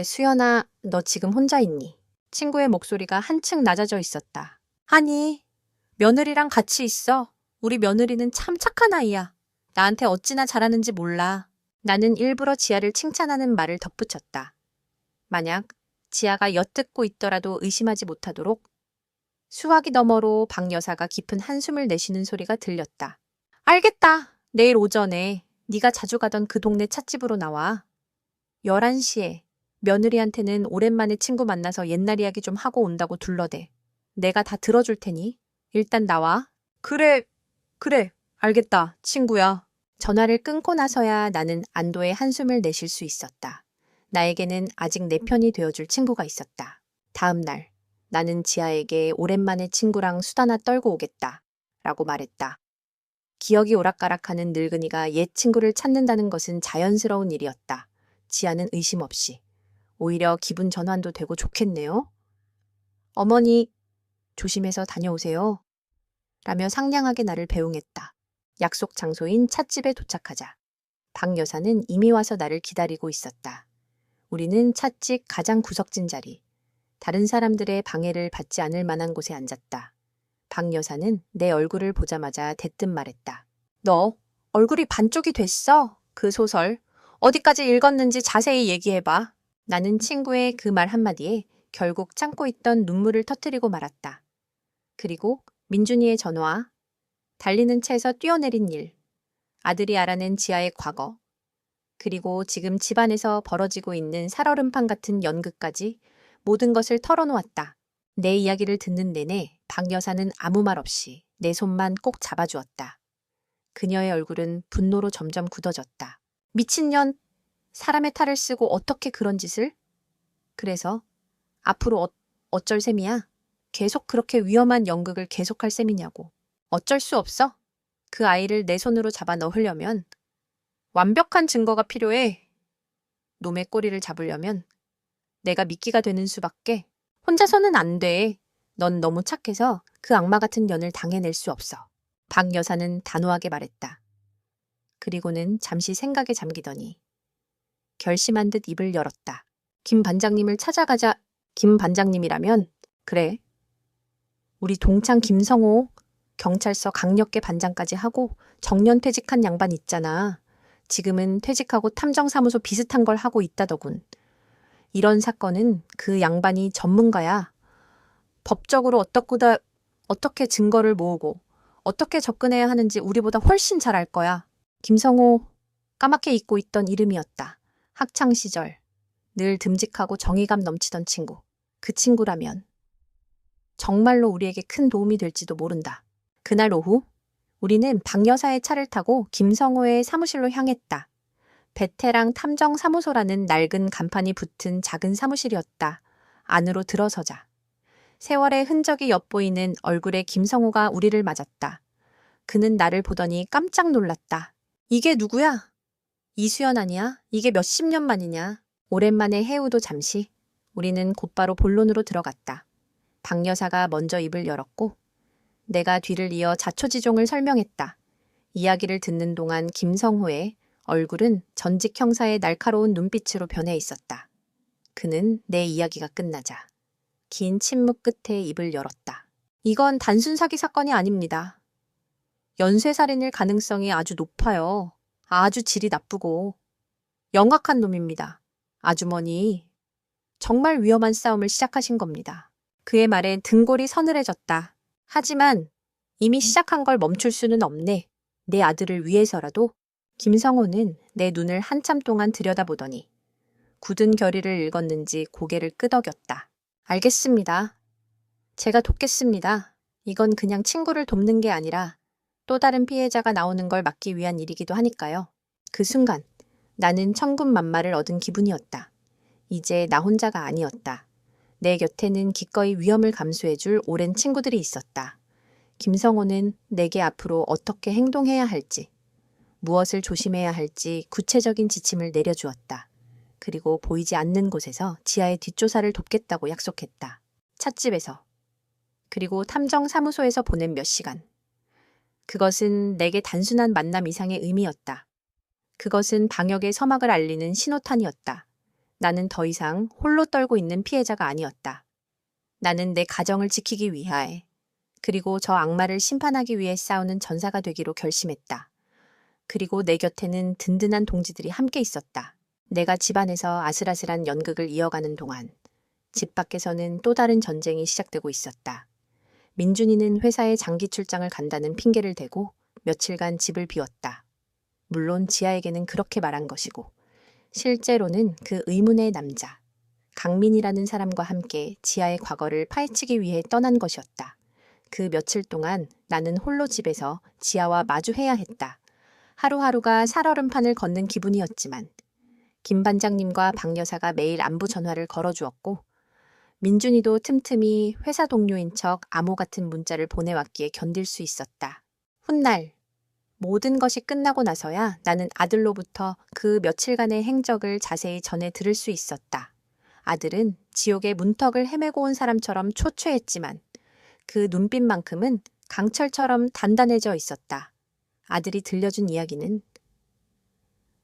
Speaker 1: 수연아, 너 지금 혼자 있니? 친구의 목소리가 한층 낮아져 있었다. 아니, 며느리랑 같이 있어.
Speaker 2: 우리 며느리는 참 착한 아이야. 나한테 어찌나 잘하는지 몰라.
Speaker 1: 나는 일부러 지아를 칭찬하는 말을 덧붙였다. 만약 지아가 엿듣고 있더라도 의심하지 못하도록. 수화기 너머로 박 여사가 깊은 한숨을 내쉬는 소리가 들렸다.
Speaker 2: 알겠다. 내일 오전에 네가 자주 가던 그 동네 찻집으로 나와. 11시에 며느리한테는 오랜만에 친구 만나서 옛날 이야기 좀 하고 온다고 둘러대. 내가 다 들어줄 테니 일단 나와. 그래, 알겠다, 친구야.
Speaker 1: 전화를 끊고 나서야 나는 안도의 한숨을 내쉴 수 있었다. 나에게는 아직 내 편이 되어줄 친구가 있었다. 다음 날 나는 지아에게 오랜만에 친구랑 수다나 떨고 오겠다 라고 말했다. 기억이 오락가락하는 늙은이가 옛 친구를 찾는다는 것은 자연스러운 일이었다. 지아는 의심 없이. 오히려 기분 전환도 되고 좋겠네요. 어머니, 조심해서 다녀오세요. 라며 상냥하게 나를 배웅했다. 약속 장소인 찻집에 도착하자 박 여사는 이미 와서 나를 기다리고 있었다. 우리는 찻집 가장 구석진 자리, 다른 사람들의 방해를 받지 않을 만한 곳에 앉았다. 박 여사는 내 얼굴을 보자마자 대뜸 말했다.
Speaker 2: 너 얼굴이 반쪽이 됐어. 그 소설 어디까지 읽었는지 자세히 얘기해봐.
Speaker 1: 나는 친구의 그 말 한마디에 결국 참고 있던 눈물을 터뜨리고 말았다. 그리고 민준이의 전화, 달리는 차에서 뛰어내린 일, 아들이 알아낸 지아의 과거, 그리고 지금 집안에서 벌어지고 있는 살얼음판 같은 연극까지 모든 것을 털어놓았다. 내 이야기를 듣는 내내 박 여사는 아무 말 없이 내 손만 꼭 잡아주었다. 그녀의 얼굴은 분노로 점점 굳어졌다. 미친년, 사람의 탈을 쓰고 어떻게 그런 짓을? 그래서 앞으로 어쩔 셈이야? 계속 그렇게 위험한 연극을 계속할 셈이냐고. 어쩔 수 없어. 그 아이를 내 손으로 잡아 넣으려면
Speaker 2: 완벽한 증거가 필요해.
Speaker 1: 놈의 꼬리를 잡으려면 내가 미끼가 되는 수밖에.
Speaker 2: 혼자서는 안 돼.
Speaker 1: 넌 너무 착해서 그 악마 같은 년을 당해낼 수 없어. 박 여사는 단호하게 말했다. 그리고는 잠시 생각에 잠기더니 결심한 듯 입을 열었다. 김 반장님을 찾아가자. 김 반장님이라면 그래. 우리 동창 김성호 경찰서 강력계 반장까지 하고 정년퇴직한 양반 있잖아. 지금은 퇴직하고 탐정사무소 비슷한 걸 하고 있다더군. 이런 사건은 그 양반이 전문가야. 법적으로 어떻게 증거를 모으고 어떻게 접근해야 하는지 우리보다 훨씬 잘 알 거야. 김성호, 까맣게 잊고 있던 이름이었다. 학창시절 늘 듬직하고 정의감 넘치던 친구. 그 친구라면 정말로 우리에게 큰 도움이 될지도 모른다. 그날 오후 우리는 박 여사의 차를 타고 김성호의 사무실로 향했다. 베테랑 탐정사무소라는 낡은 간판이 붙은 작은 사무실이었다. 안으로 들어서자 세월의 흔적이 엿보이는 얼굴의 김성호가 우리를 맞았다. 그는 나를 보더니 깜짝 놀랐다. 이게 누구야? 이수연 아니야? 이게 몇십 년 만이냐? 오랜만에 해우도 잠시 우리는 곧바로 본론으로 들어갔다. 박 여사가 먼저 입을 열었고 내가 뒤를 이어 자초지종을 설명했다. 이야기를 듣는 동안 김성호의 얼굴은 전직 형사의 날카로운 눈빛으로 변해 있었다. 그는 내 이야기가 끝나자 긴 침묵 끝에 입을 열었다. 이건 단순 사기 사건이 아닙니다. 연쇄살인일 가능성이 아주 높아요. 아주 질이 나쁘고 영악한 놈입니다. 아주머니, 정말 위험한 싸움을 시작하신 겁니다. 그의 말에 등골이 서늘해졌다. 하지만 이미 시작한 걸 멈출 수는 없네. 내 아들을 위해서라도. 김성호는 내 눈을 한참 동안 들여다보더니 굳은 결의를 읽었는지 고개를 끄덕였다. 알겠습니다. 제가 돕겠습니다. 이건 그냥 친구를 돕는 게 아니라 또 다른 피해자가 나오는 걸 막기 위한 일이기도 하니까요. 그 순간 나는 천군만마를 얻은 기분이었다. 이제 나 혼자가 아니었다. 내 곁에는 기꺼이 위험을 감수해줄 오랜 친구들이 있었다. 김성호는 내게 앞으로 어떻게 행동해야 할지, 무엇을 조심해야 할지 구체적인 지침을 내려주었다. 그리고 보이지 않는 곳에서 지아의 뒷조사를 돕겠다고 약속했다. 찻집에서, 그리고 탐정사무소에서 보낸 몇 시간. 그것은 내게 단순한 만남 이상의 의미였다. 그것은 방역의 서막을 알리는 신호탄이었다. 나는 더 이상 홀로 떨고 있는 피해자가 아니었다. 나는 내 가정을 지키기 위하여,
Speaker 2: 그리고 저 악마를 심판하기 위해 싸우는 전사가 되기로 결심했다. 그리고 내 곁에는 든든한 동지들이 함께 있었다. 내가 집안에서 아슬아슬한 연극을 이어가는 동안 집 밖에서는 또 다른 전쟁이 시작되고 있었다. 민준이는 회사에 장기 출장을 간다는 핑계를 대고 며칠간 집을 비웠다. 물론 지아에게는 그렇게 말한 것이고 실제로는 그 의문의 남자 강민이라는 사람과 함께 지아의 과거를 파헤치기 위해 떠난 것이었다. 그 며칠 동안 나는 홀로 집에서 지아와 마주해야 했다. 하루하루가 살얼음판을 걷는 기분이었지만 김 반장님과 박 여사가 매일 안부 전화를 걸어주었고 민준이도 틈틈이 회사 동료인 척 암호 같은 문자를 보내왔기에 견딜 수 있었다. 훗날 모든 것이 끝나고 나서야 나는 아들로부터 그 며칠간의 행적을 자세히 전해 들을 수 있었다. 아들은 지옥의 문턱을 헤매고 온 사람처럼 초췌했지만 그 눈빛만큼은 강철처럼 단단해져 있었다. 아들이 들려준 이야기는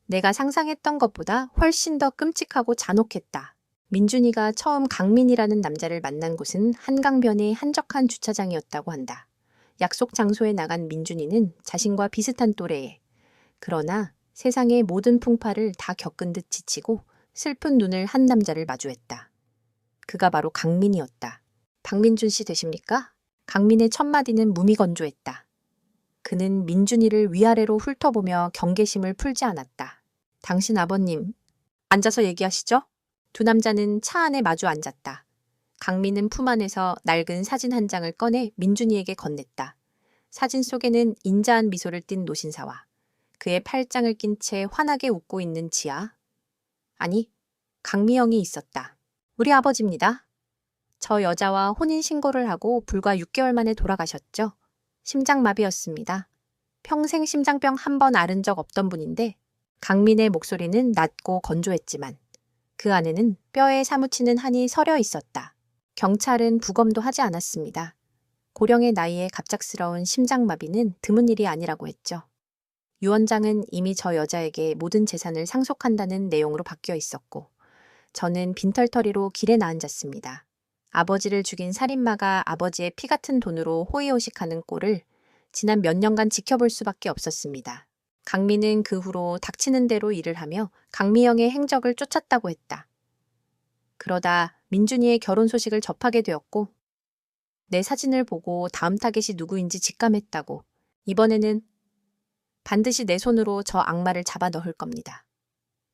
Speaker 2: 내가 상상했던 것보다 훨씬 더 끔찍하고 잔혹했다. 민준이가 처음 강민이라는 남자를 만난 곳은 한강변의 한적한 주차장이었다고 한다. 약속 장소에 나간 민준이는 자신과 비슷한 또래에 그러나 세상의 모든 풍파를 다 겪은 듯 지치고 슬픈 눈을 한 남자를 마주했다. 그가 바로 강민이었다. 박민준 씨 되십니까? 강민의 첫 마디는 무미건조했다. 그는 민준이를 위아래로 훑어보며 경계심을 풀지 않았다. 당신 아버님, 앉아서 얘기하시죠? 두 남자는 차 안에 마주 앉았다. 강민은 품 안에서 낡은 사진 한 장을 꺼내 민준이에게 건넸다. 사진 속에는 인자한 미소를 띤 노신사와 그의 팔짱을 낀 채 환하게 웃고 있는 지아. 아니, 강미영이 있었다. 우리 아버지입니다. 저 여자와 혼인신고를 하고 불과 6개월 만에 돌아가셨죠. 심장마비였습니다. 평생 심장병 한 번 앓은 적 없던 분인데 강민의 목소리는 낮고 건조했지만 그 안에는 뼈에 사무치는 한이 서려 있었다. 경찰은 부검도 하지 않았습니다. 고령의 나이에 갑작스러운 심장마비는 드문 일이 아니라고 했죠. 유 원장은 이미 저 여자에게 모든 재산을 상속한다는 내용으로 바뀌어 있었고 저는 빈털터리로 길에 나앉았습니다. 아버지를 죽인 살인마가 아버지의 피 같은 돈으로 호의호식하는 꼴을 지난 몇 년간 지켜볼 수밖에 없었습니다. 강민은 그 후로 닥치는 대로 일을 하며 강미영의 행적을 쫓았다고 했다. 그러다 민준이의 결혼 소식을 접하게 되었고 내 사진을 보고 다음 타겟이 누구인지 직감했다고 이번에는 반드시 내 손으로 저 악마를 잡아 넣을 겁니다.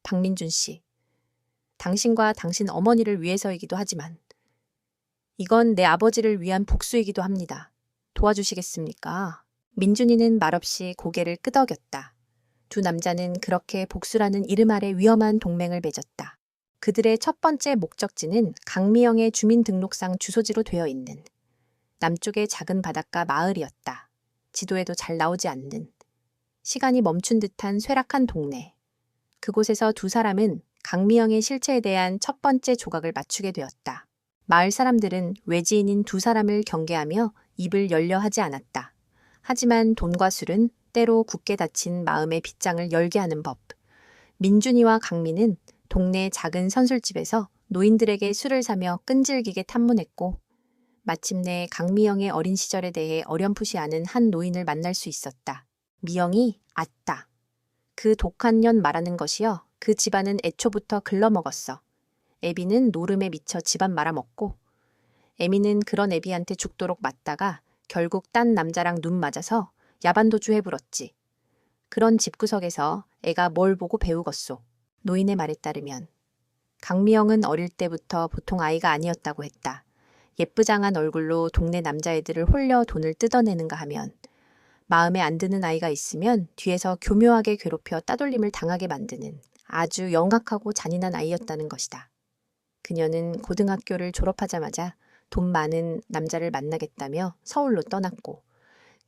Speaker 2: 박민준 씨, 당신과 당신 어머니를 위해서이기도 하지만 이건 내 아버지를 위한 복수이기도 합니다. 도와주시겠습니까? 민준이는 말없이 고개를 끄덕였다. 두 남자는 그렇게 복수라는 이름 아래 위험한 동맹을 맺었다. 그들의 첫 번째 목적지는 강미영의 주민등록상 주소지로 되어 있는 남쪽의 작은 바닷가 마을이었다. 지도에도 잘 나오지 않는 시간이 멈춘 듯한 쇠락한 동네. 그곳에서 두 사람은 강미영의 실체에 대한 첫 번째 조각을 맞추게 되었다. 마을 사람들은 외지인인 두 사람을 경계하며 입을 열려 하지 않았다. 하지만 돈과 술은 때로 굳게 닫힌 마음의 빗장을 열게 하는 법. 민준이와 강민은 동네 작은 선술집에서 노인들에게 술을 사며 끈질기게 탐문했고 마침내 강미영의 어린 시절에 대해 어렴풋이 아는 한 노인을 만날 수 있었다. 미영이 아따. 그 독한 년 말하는 것이여. 그 집안은 애초부터 글러먹었어. 애비는 노름에 미쳐 집안 말아먹고 애미는 그런 애비한테 죽도록 맞다가 결국 딴 남자랑 눈 맞아서 야반도주 해불었지. 그런 집구석에서 애가 뭘 보고 배우겠소. 노인의 말에 따르면 강미영은 어릴 때부터 보통 아이가 아니었다고 했다. 예쁘장한 얼굴로 동네 남자애들을 홀려 돈을 뜯어내는가 하면 마음에 안 드는 아이가 있으면 뒤에서 교묘하게 괴롭혀 따돌림을 당하게 만드는 아주 영악하고 잔인한 아이였다는 것이다. 그녀는 고등학교를 졸업하자마자 돈 많은 남자를 만나겠다며 서울로 떠났고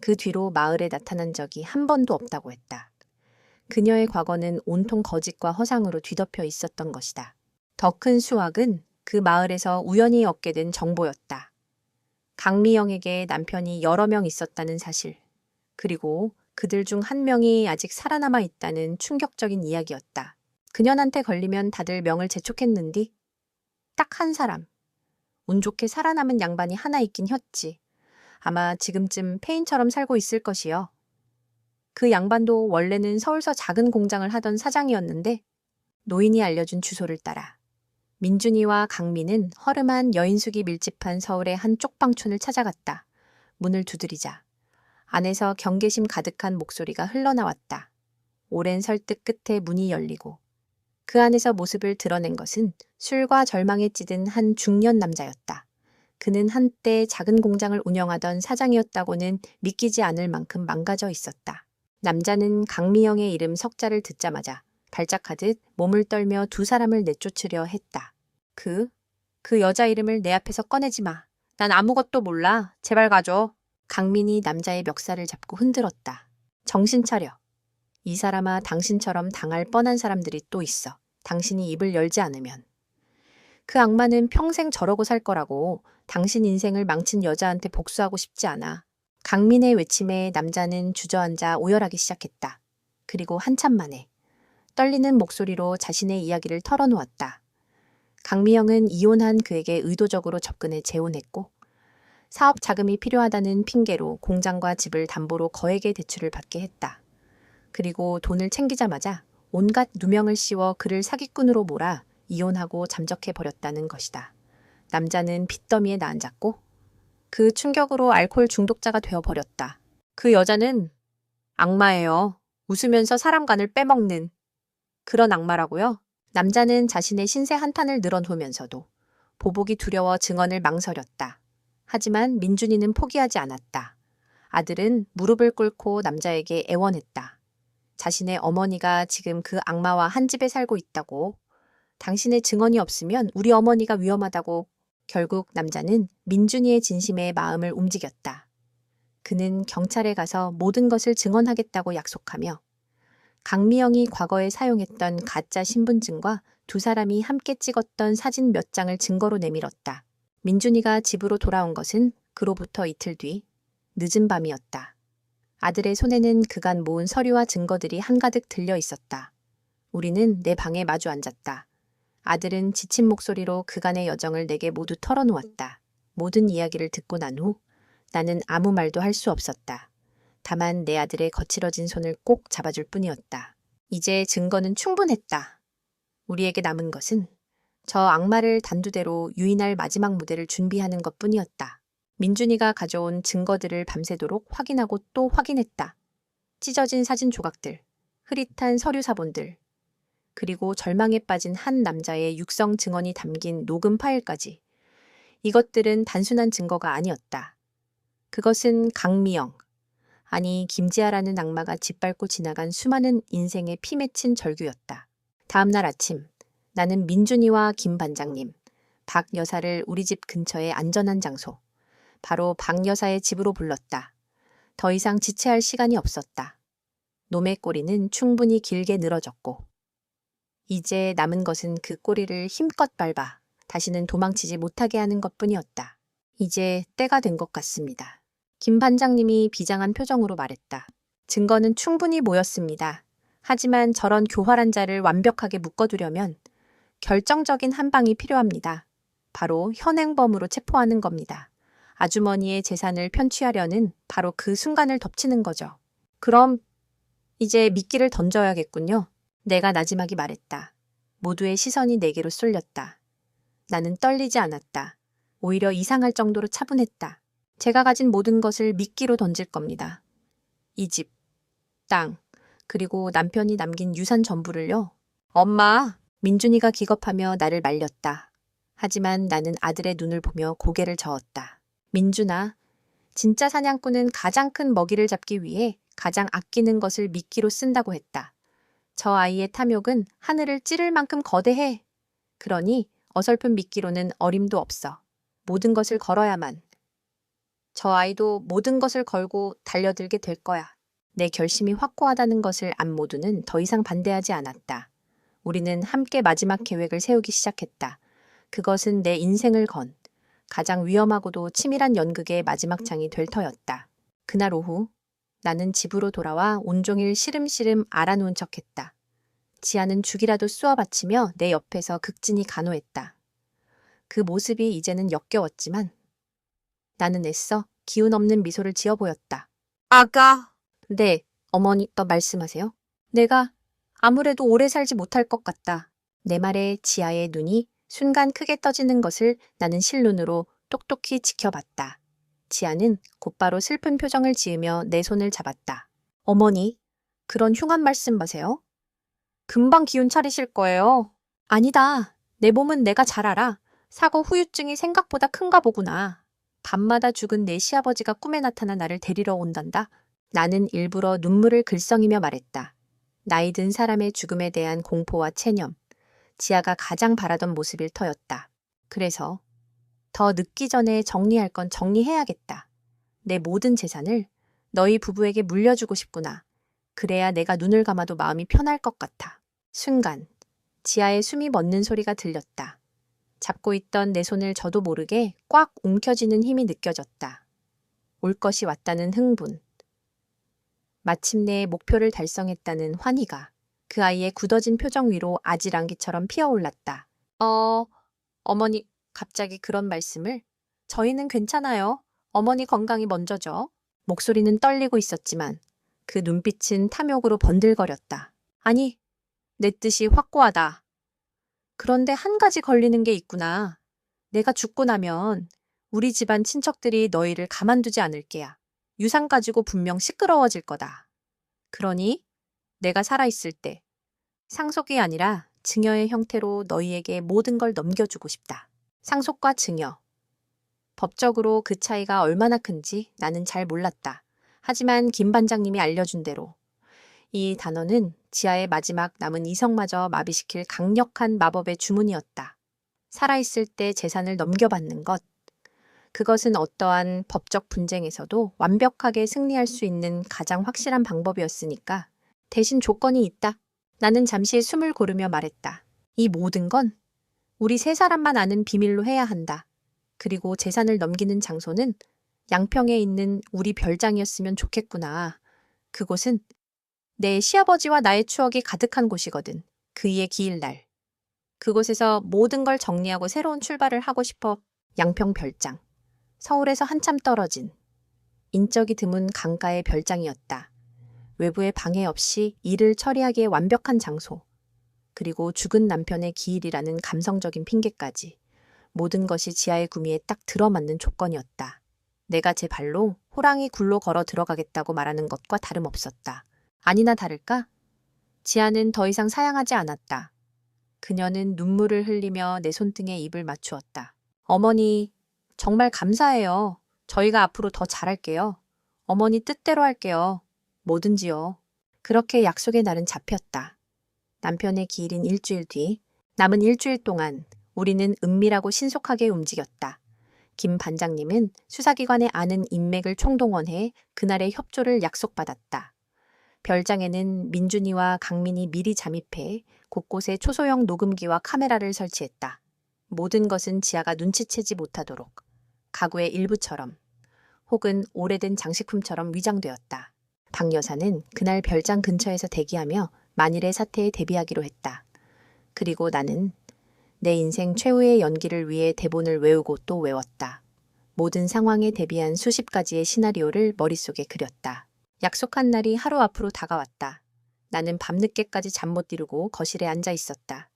Speaker 2: 그 뒤로 마을에 나타난 적이 한 번도 없다고 했다. 그녀의 과거는 온통 거짓과 허상으로 뒤덮여 있었던 것이다. 더 큰 수확은 그 마을에서 우연히 얻게 된 정보였다. 강미영에게 남편이 여러 명 있었다는 사실, 그리고 그들 중 한 명이 아직 살아남아 있다는 충격적인 이야기였다. 그년한테 걸리면 다들 명을 재촉했는디 딱 한 사람, 운 좋게 살아남은 양반이 하나 있긴 혔지. 아마 지금쯤 폐인처럼 살고 있을 것이요. 그 양반도 원래는 서울서 작은 공장을 하던 사장이었는데 노인이 알려준 주소를 따라 민준이와 강민은 허름한 여인숙이 밀집한 서울의 한 쪽방촌을 찾아갔다. 문을 두드리자 안에서 경계심 가득한 목소리가 흘러나왔다. 오랜 설득 끝에 문이 열리고 그 안에서 모습을 드러낸 것은 술과 절망에 찌든 한 중년 남자였다. 그는 한때 작은 공장을 운영하던 사장이었다고는 믿기지 않을 만큼 망가져 있었다. 남자는 강미영의 이름 석자를 듣자마자 발작하듯 몸을 떨며 두 사람을 내쫓으려 했다. 그 여자 이름을 내 앞에서 꺼내지 마. 난 아무것도 몰라. 제발 가줘. 강민이 남자의 멱살을 잡고 흔들었다. 정신 차려. 이 사람아, 당신처럼 당할 뻔한 사람들이 또 있어. 당신이 입을 열지 않으면. 그 악마는 평생 저러고 살 거라고. 당신 인생을 망친 여자한테 복수하고 싶지 않아. 강민의 외침에 남자는 주저앉아 오열하기 시작했다. 그리고 한참 만에 떨리는 목소리로 자신의 이야기를 털어놓았다. 강미영은 이혼한 그에게 의도적으로 접근해 재혼했고 사업 자금이 필요하다는 핑계로 공장과 집을 담보로 거액의 대출을 받게 했다. 그리고 돈을 챙기자마자 온갖 누명을 씌워 그를 사기꾼으로 몰아 이혼하고 잠적해버렸다는 것이다. 남자는 빚더미에 나앉았고 그 충격으로 알코올 중독자가 되어버렸다. 그 여자는 악마예요. 웃으면서 사람 간을 빼먹는 그런 악마라고요? 남자는 자신의 신세 한탄을 늘어놓으면서도 보복이 두려워 증언을 망설였다. 하지만 민준이는 포기하지 않았다. 아들은 무릎을 꿇고 남자에게 애원했다. 자신의 어머니가 지금 그 악마와 한 집에 살고 있다고. 당신의 증언이 없으면 우리 어머니가 위험하다고. 결국 남자는 민준이의 진심에 마음을 움직였다. 그는 경찰에 가서 모든 것을 증언하겠다고 약속하며 강미영이 과거에 사용했던 가짜 신분증과 두 사람이 함께 찍었던 사진 몇 장을 증거로 내밀었다. 민준이가 집으로 돌아온 것은 그로부터 이틀 뒤 늦은 밤이었다. 아들의 손에는 그간 모은 서류와 증거들이 한가득 들려 있었다. 우리는 내 방에 마주 앉았다. 아들은 지친 목소리로 그간의 여정을 내게 모두 털어놓았다. 모든 이야기를 듣고 난 후 나는 아무 말도 할 수 없었다. 다만 내 아들의 거칠어진 손을 꼭 잡아줄 뿐이었다. 이제 증거는 충분했다. 우리에게 남은 것은 저 악마를 단두대로 유인할 마지막 무대를 준비하는 것뿐이었다. 민준이가 가져온 증거들을 밤새도록 확인하고 또 확인했다. 찢어진 사진 조각들, 흐릿한 서류 사본들, 그리고 절망에 빠진 한 남자의 육성 증언이 담긴 녹음 파일까지. 이것들은 단순한 증거가 아니었다. 그것은 강미영, 아니 김지아라는 악마가 짓밟고 지나간 수많은 인생의 피 맺힌 절규였다. 다음 날 아침 나는 민준이와 김 반장님, 박 여사를 우리 집 근처의 안전한 장소, 바로 박 여사의 집으로 불렀다. 더 이상 지체할 시간이 없었다. 놈의 꼬리는 충분히 길게 늘어졌고 이제 남은 것은 그 꼬리를 힘껏 밟아 다시는 도망치지 못하게 하는 것뿐이었다. 이제 때가 된 것 같습니다. 김 반장님이 비장한 표정으로 말했다. 증거는 충분히 모였습니다. 하지만 저런 교활한 자를 완벽하게 묶어두려면 결정적인 한 방이 필요합니다. 바로 현행범으로 체포하는 겁니다. 아주머니의 재산을 편취하려는 바로 그 순간을 덮치는 거죠. 그럼 이제 미끼를 던져야겠군요. 내가 나지막이 말했다. 모두의 시선이 내게로 쏠렸다. 나는 떨리지 않았다. 오히려 이상할 정도로 차분했다. 제가 가진 모든 것을 미끼로 던질 겁니다. 이 집, 땅, 그리고 남편이 남긴 유산 전부를요. 엄마! 민준이가 기겁하며 나를 말렸다. 하지만 나는 아들의 눈을 보며 고개를 저었다. 민준아, 진짜 사냥꾼은 가장 큰 먹이를 잡기 위해 가장 아끼는 것을 미끼로 쓴다고 했다. 저 아이의 탐욕은 하늘을 찌를 만큼 거대해. 그러니 어설픈 미끼로는 어림도 없어. 모든 것을 걸어야만. 저 아이도 모든 것을 걸고 달려들게 될 거야. 내 결심이 확고하다는 것을 안 모두는 더 이상 반대하지 않았다. 우리는 함께 마지막 계획을 세우기 시작했다. 그것은 내 인생을 건 가장 위험하고도 치밀한 연극의 마지막 장이 될 터였다. 그날 오후 나는 집으로 돌아와 온종일 시름시름 알아놓은 척했다. 지아는 죽이라도 쏘아 바치며 내 옆에서 극진히 간호했다. 그 모습이 이제는 역겨웠지만 나는 애써 기운 없는 미소를 지어 보였다.
Speaker 1: 아가.
Speaker 2: 네, 어머니 또 말씀하세요. 내가 아무래도 오래 살지 못할 것 같다. 내 말에 지아의 눈이 순간 크게 떠지는 것을 나는 실눈으로 똑똑히 지켜봤다. 지아는 곧바로 슬픈 표정을 지으며 내 손을 잡았다. 어머니, 그런 흉한 말씀 마세요. 금방 기운 차리실 거예요. 아니다. 내 몸은 내가 잘 알아. 사고 후유증이 생각보다 큰가 보구나. 밤마다 죽은 내 시아버지가 꿈에 나타나 나를 데리러 온단다. 나는 일부러 눈물을 글썽이며 말했다. 나이 든 사람의 죽음에 대한 공포와 체념. 지아가 가장 바라던 모습일 터였다. 그래서 더 늦기 전에 정리할 건 정리해야겠다. 내 모든 재산을 너희 부부에게 물려주고 싶구나. 그래야 내가 눈을 감아도 마음이 편할 것 같아. 순간 지아의 숨이 멎는 소리가 들렸다. 잡고 있던 내 손을 저도 모르게 꽉 움켜쥐는 힘이 느껴졌다. 올 것이 왔다는 흥분. 마침내 목표를 달성했다는 환희가 그 아이의 굳어진 표정 위로 아지랑기처럼 피어올랐다. 어머니, 갑자기 그런 말씀을? 저희는 괜찮아요. 어머니 건강이 먼저죠. 목소리는 떨리고 있었지만 그 눈빛은 탐욕으로 번들거렸다. 아니, 내 뜻이 확고하다. 그런데 한 가지 걸리는 게 있구나. 내가 죽고 나면 우리 집안 친척들이 너희를 가만두지 않을 게야. 유산 가지고 분명 시끄러워질 거다. 그러니 내가 살아있을 때 상속이 아니라 증여의 형태로 너희에게 모든 걸 넘겨주고 싶다. 상속과 증여. 법적으로 그 차이가 얼마나 큰지 나는 잘 몰랐다. 하지만 김 반장님이 알려준 대로 이 단어는 지아의 마지막 남은 이성마저 마비시킬 강력한 마법의 주문이었다. 살아있을 때 재산을 넘겨받는 것. 그것은 어떠한 법적 분쟁에서도 완벽하게 승리할 수 있는 가장 확실한 방법이었으니까 대신 조건이 있다. 나는 잠시 숨을 고르며 말했다. 이 모든 건 우리 세 사람만 아는 비밀로 해야 한다. 그리고 재산을 넘기는 장소는 양평에 있는 우리 별장이었으면 좋겠구나. 그곳은 내 시아버지와 나의 추억이 가득한 곳이거든. 그이의 기일날. 그곳에서 모든 걸 정리하고 새로운 출발을 하고 싶어. 양평 별장. 서울에서 한참 떨어진 인적이 드문 강가의 별장이었다. 외부의 방해 없이 일을 처리하기에 완벽한 장소. 그리고 죽은 남편의 기일이라는 감성적인 핑계까지. 모든 것이 지하의 구미에 딱 들어맞는 조건이었다. 내가 제 발로 호랑이 굴로 걸어 들어가겠다고 말하는 것과 다름없었다. 아니나 다를까? 지아는 더 이상 사양하지 않았다. 그녀는 눈물을 흘리며 내 손등에 입을 맞추었다. 어머니, 정말 감사해요. 저희가 앞으로 더 잘할게요. 어머니 뜻대로 할게요. 뭐든지요. 그렇게 약속의 날은 잡혔다. 남편의 기일인 일주일 뒤, 남은 일주일 동안 우리는 은밀하고 신속하게 움직였다. 김 반장님은 수사기관에 아는 인맥을 총동원해 그날의 협조를 약속받았다. 별장에는 민준이와 강민이 미리 잠입해 곳곳에 초소형 녹음기와 카메라를 설치했다. 모든 것은 지아가 눈치채지 못하도록 가구의 일부처럼 혹은 오래된 장식품처럼 위장되었다. 박 여사는 그날 별장 근처에서 대기하며 만일의 사태에 대비하기로 했다. 그리고 나는 내 인생 최후의 연기를 위해 대본을 외우고 또 외웠다. 모든 상황에 대비한 수십 가지의 시나리오를 머릿속에 그렸다. 약속한 날이 하루 앞으로 다가왔다. 나는 밤늦게까지 잠 못 이루고 거실에 앉아 있었다.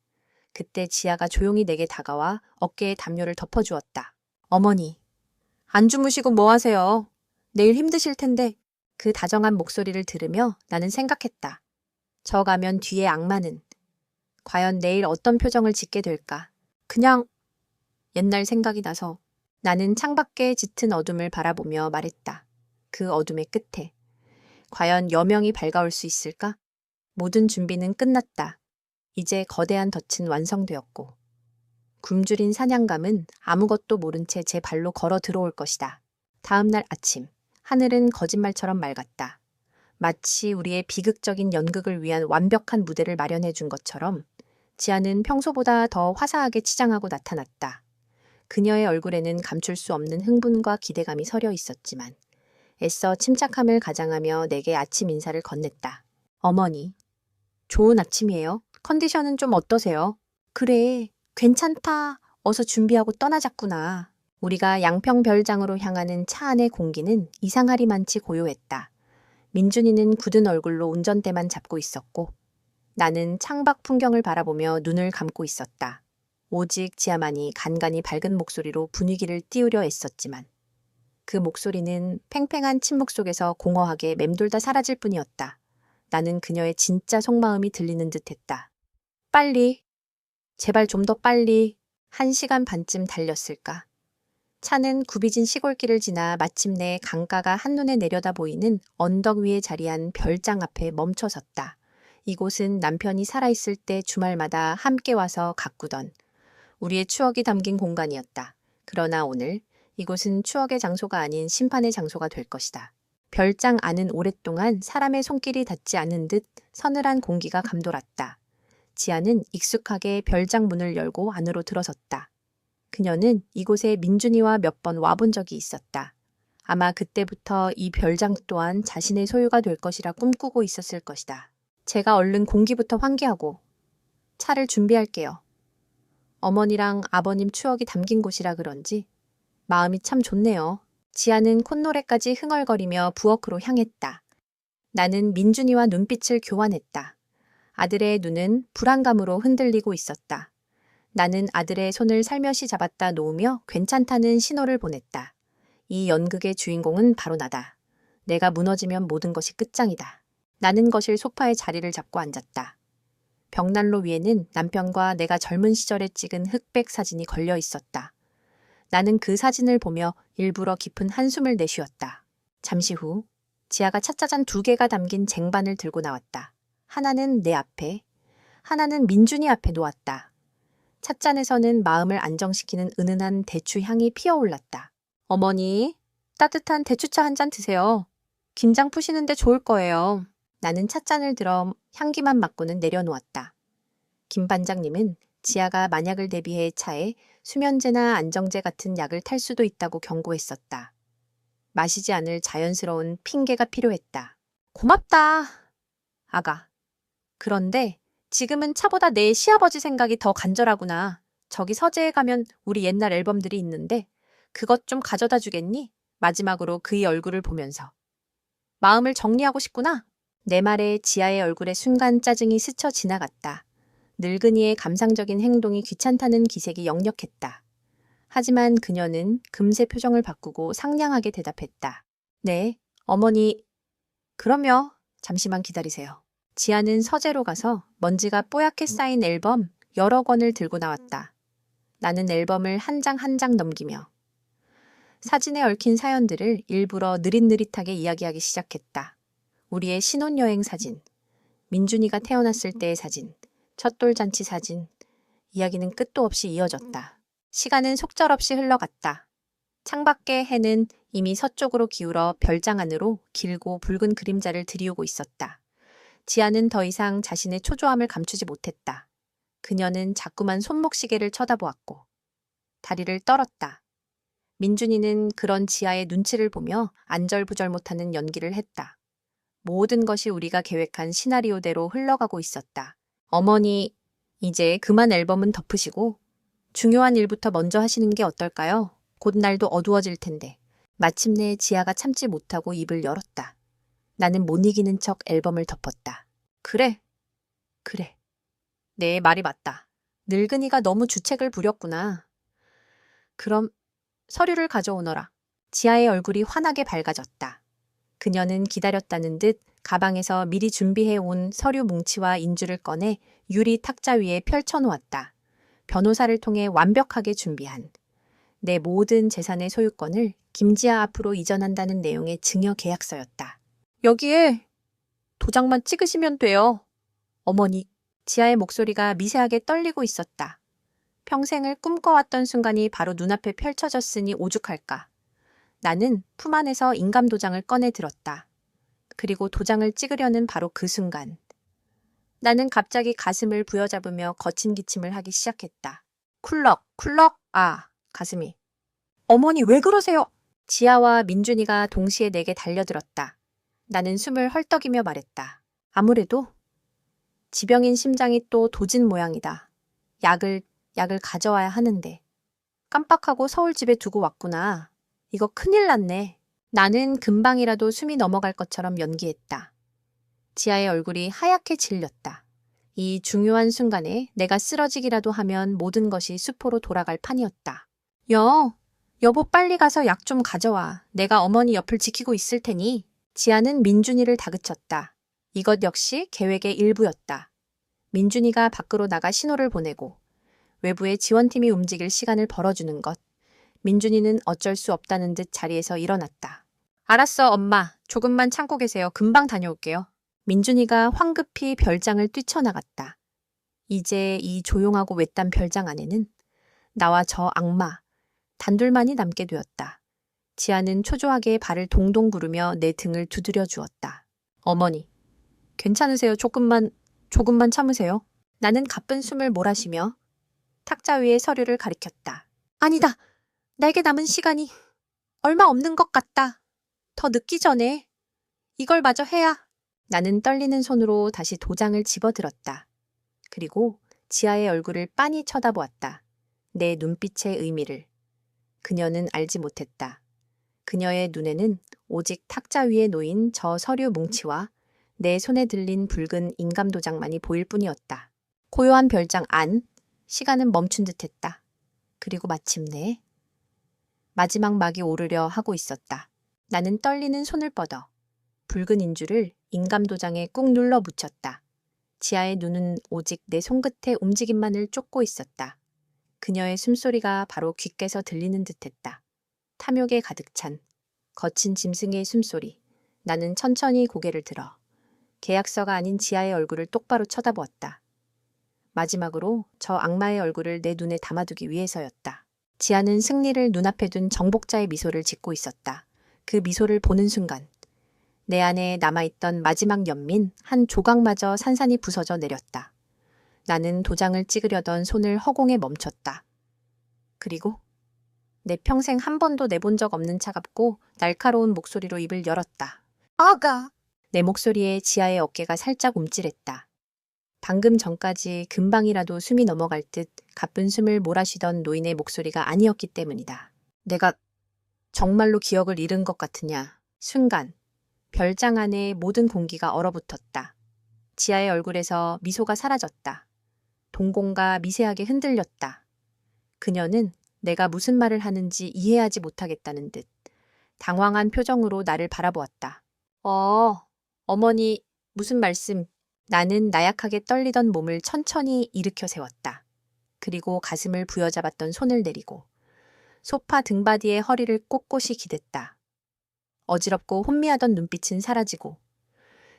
Speaker 2: 그때 지아가 조용히 내게 다가와 어깨에 담요를 덮어주었다. 어머니, 안 주무시고 뭐 하세요? 내일 힘드실 텐데. 그 다정한 목소리를 들으며 나는 생각했다. 저 가면 뒤에 악마는 과연 내일 어떤 표정을 짓게 될까? 그냥 옛날 생각이 나서 나는 창밖에 짙은 어둠을 바라보며 말했다. 그 어둠의 끝에 과연 여명이 밝아올 수 있을까? 모든 준비는 끝났다. 이제 거대한 덫은 완성되었고 굶주린 사냥감은 아무것도 모른 채 제 발로 걸어 들어올 것이다. 다음 날 아침, 하늘은 거짓말처럼 맑았다. 마치 우리의 비극적인 연극을 위한 완벽한 무대를 마련해 준 것처럼 지아는 평소보다 더 화사하게 치장하고 나타났다. 그녀의 얼굴에는 감출 수 없는 흥분과 기대감이 서려 있었지만 애써 침착함을 가장하며 내게 아침 인사를 건넸다. 어머니, 좋은 아침이에요. 컨디션은 좀 어떠세요? 그래, 괜찮다. 어서 준비하고 떠나자꾸나.
Speaker 1: 우리가 양평별장으로 향하는 차 안의 공기는 이상하리만치 고요했다. 민준이는 굳은 얼굴로 운전대만 잡고 있었고 나는 창밖 풍경을 바라보며 눈을 감고 있었다. 오직 지아만이 간간히 밝은 목소리로 분위기를 띄우려 애썼지만 그 목소리는 팽팽한 침묵 속에서 공허하게 맴돌다 사라질 뿐이었다. 나는 그녀의 진짜 속마음이 들리는 듯했다. 빨리, 제발 좀 더 빨리. 1시간 반쯤 달렸을까. 차는 굽이진 시골길을 지나 마침내 강가가 한눈에 내려다 보이는 언덕 위에 자리한 별장 앞에 멈춰섰다. 이곳은 남편이 살아있을 때 주말마다 함께 와서 가꾸던 우리의 추억이 담긴 공간이었다. 그러나 오늘 이곳은 추억의 장소가 아닌 심판의 장소가 될 것이다. 별장 안은 오랫동안 사람의 손길이 닿지 않은 듯 서늘한 공기가 감돌았다. 지아는 익숙하게 별장 문을 열고 안으로 들어섰다. 그녀는 이곳에 민준이와 몇 번 와본 적이 있었다. 아마 그때부터 이 별장 또한 자신의 소유가 될 것이라 꿈꾸고 있었을 것이다. 제가 얼른 공기부터 환기하고 차를 준비할게요. 어머니랑 아버님 추억이 담긴 곳이라 그런지 마음이 참 좋네요. 지아는 콧노래까지 흥얼거리며 부엌으로 향했다. 나는 민준이와 눈빛을 교환했다. 아들의 눈은 불안감으로 흔들리고 있었다. 나는 아들의 손을 살며시 잡았다 놓으며 괜찮다는 신호를 보냈다. 이 연극의 주인공은 바로 나다. 내가 무너지면 모든 것이 끝장이다. 나는 거실 소파에 자리를 잡고 앉았다. 벽난로 위에는 남편과 내가 젊은 시절에 찍은 흑백 사진이 걸려 있었다. 나는 그 사진을 보며 일부러 깊은 한숨을 내쉬었다. 잠시 후 지아가 찻잔 2개가 담긴 쟁반을 들고 나왔다. 하나는 내 앞에, 하나는 민준이 앞에 놓았다. 찻잔에서는 마음을 안정시키는 은은한 대추 향이 피어올랐다. 어머니, 따뜻한 대추차 한 잔 드세요. 긴장 푸시는데 좋을 거예요. 나는 찻잔을 들어 향기만 맡고는 내려놓았다. 김 반장님은 지아가 만약을 대비해 차에 수면제나 안정제 같은 약을 탈 수도 있다고 경고했었다. 마시지 않을 자연스러운 핑계가 필요했다. 고맙다, 아가. 그런데 지금은 차보다 내 시아버지 생각이 더 간절하구나. 저기 서재에 가면 우리 옛날 앨범들이 있는데 그것 좀 가져다 주겠니? 마지막으로 그의 얼굴을 보면서. 마음을 정리하고 싶구나. 내 말에 지아의 얼굴에 순간 짜증이 스쳐 지나갔다. 늙은이의 감상적인 행동이 귀찮다는 기색이 역력했다. 하지만 그녀는 금세 표정을 바꾸고 상냥하게 대답했다. 네, 어머니. 그럼요. 잠시만 기다리세요. 지아는 서재로 가서 먼지가 뽀얗게 쌓인 앨범 여러 권을 들고 나왔다. 나는 앨범을 한 장 한 장 넘기며 사진에 얽힌 사연들을 일부러 느릿느릿하게 이야기하기 시작했다. 우리의 신혼여행 사진, 민준이가 태어났을 때의 사진, 첫돌잔치 사진, 이야기는 끝도 없이 이어졌다. 시간은 속절없이 흘러갔다. 창밖의 해는 이미 서쪽으로 기울어 별장 안으로 길고 붉은 그림자를 들이우고 있었다. 지아는 더 이상 자신의 초조함을 감추지 못했다. 그녀는 자꾸만 손목시계를 쳐다보았고 다리를 떨었다. 민준이는 그런 지아의 눈치를 보며 안절부절 못하는 연기를 했다. 모든 것이 우리가 계획한 시나리오대로 흘러가고 있었다. 어머니, 이제 그만 앨범은 덮으시고 중요한 일부터 먼저 하시는 게 어떨까요? 곧 날도 어두워질 텐데. 마침내 지아가 참지 못하고 입을 열었다. 나는 못 이기는 척 앨범을 덮었다. 그래. 내 말이 맞다. 늙은이가 너무 주책을 부렸구나. 그럼 서류를 가져오너라. 지아의 얼굴이 환하게 밝아졌다. 그녀는 기다렸다는 듯 가방에서 미리 준비해온 서류 뭉치와 인주를 꺼내 유리 탁자 위에 펼쳐놓았다. 변호사를 통해 완벽하게 준비한 내 모든 재산의 소유권을 김지아 앞으로 이전한다는 내용의 증여 계약서였다. 여기에 도장만 찍으시면 돼요. 어머니, 지아의 목소리가 미세하게 떨리고 있었다. 평생을 꿈꿔왔던 순간이 바로 눈앞에 펼쳐졌으니 오죽할까. 나는 품 안에서 인감도장을 꺼내 들었다. 그리고 도장을 찍으려는 바로 그 순간. 나는 갑자기 가슴을 부여잡으며 거친 기침을 하기 시작했다. 쿨럭, 가슴이. 어머니 왜 그러세요? 지아와 민준이가 동시에 내게 달려들었다. 나는 숨을 헐떡이며 말했다. 아무래도 지병인 심장이 또 도진 모양이다. 약을 가져와야 하는데.
Speaker 2: 깜빡하고 서울 집에 두고 왔구나. 이거 큰일 났네. 나는 금방이라도 숨이 넘어갈 것처럼 연기했다. 지아의 얼굴이 하얗게 질렸다. 이 중요한 순간에 내가 쓰러지기라도 하면 모든 것이 수포로 돌아갈 판이었다. 여보 빨리 가서 약 좀 가져와. 내가 어머니 옆을 지키고 있을 테니. 지아는 민준이를 다그쳤다. 이것 역시 계획의 일부였다. 민준이가 밖으로 나가 신호를 보내고 외부의 지원팀이 움직일 시간을 벌어주는 것. 민준이는 어쩔 수 없다는 듯 자리에서 일어났다. 알았어, 엄마. 조금만 참고 계세요. 금방 다녀올게요. 민준이가 황급히 별장을 뛰쳐나갔다. 이제 이 조용하고 외딴 별장 안에는 나와 저 악마, 단둘만이 남게 되었다. 지아는 초조하게 발을 동동 구르며 내 등을 두드려 주었다. 어머니, 괜찮으세요? 조금만 참으세요. 나는 가쁜 숨을 몰아쉬며 탁자 위에 서류를 가리켰다. 아니다. 나에게 남은 시간이 얼마 없는 것 같다. 더 늦기 전에 이걸 마저 해야. 나는 떨리는 손으로 다시 도장을 집어들었다. 그리고 지아의 얼굴을 빤히 쳐다보았다. 내 눈빛의 의미를. 그녀는 알지 못했다. 그녀의 눈에는 오직 탁자 위에 놓인 저 서류 뭉치와 내 손에 들린 붉은 인감 도장만이 보일 뿐이었다. 고요한 별장 안, 시간은 멈춘 듯했다. 그리고 마침내 마지막 막이 오르려 하고 있었다. 나는 떨리는 손을 뻗어 붉은 인주를 인감 도장에 꾹 눌러 묻혔다. 지아의 눈은 오직 내 손끝의 움직임만을 쫓고 있었다. 그녀의 숨소리가 바로 귓께서 들리는 듯했다. 탐욕에 가득 찬 거친 짐승의 숨소리. 나는 천천히 고개를 들어 계약서가 아닌 지아의 얼굴을 똑바로 쳐다보았다. 마지막으로 저 악마의 얼굴을 내 눈에 담아두기 위해서였다. 지아는 승리를 눈앞에 둔 정복자의 미소를 짓고 있었다. 그 미소를 보는 순간 내 안에 남아있던 마지막 연민 한 조각마저 산산이 부서져 내렸다. 나는 도장을 찍으려던 손을 허공에 멈췄다. 그리고 내 평생 한 번도 내본 적 없는 차갑고 날카로운 목소리로 입을 열었다. 아가! 내 목소리에 지아의 어깨가 살짝 움찔했다. 방금 전까지 금방이라도 숨이 넘어갈 듯 가쁜 숨을 몰아쉬던 노인의 목소리가 아니었기 때문이다. 내가 정말로 기억을 잃은 것 같으냐. 순간 별장 안에 모든 공기가 얼어붙었다. 지아의 얼굴에서 미소가 사라졌다. 동공가 미세하게 흔들렸다. 그녀는 내가 무슨 말을 하는지 이해하지 못하겠다는 듯 당황한 표정으로 나를 바라보았다. 어머니, 무슨 말씀? 나는 나약하게 떨리던 몸을 천천히 일으켜 세웠다. 그리고 가슴을 부여잡았던 손을 내리고 소파 등받이에 허리를 꼿꼿이 기댔다. 어지럽고 혼미하던 눈빛은 사라지고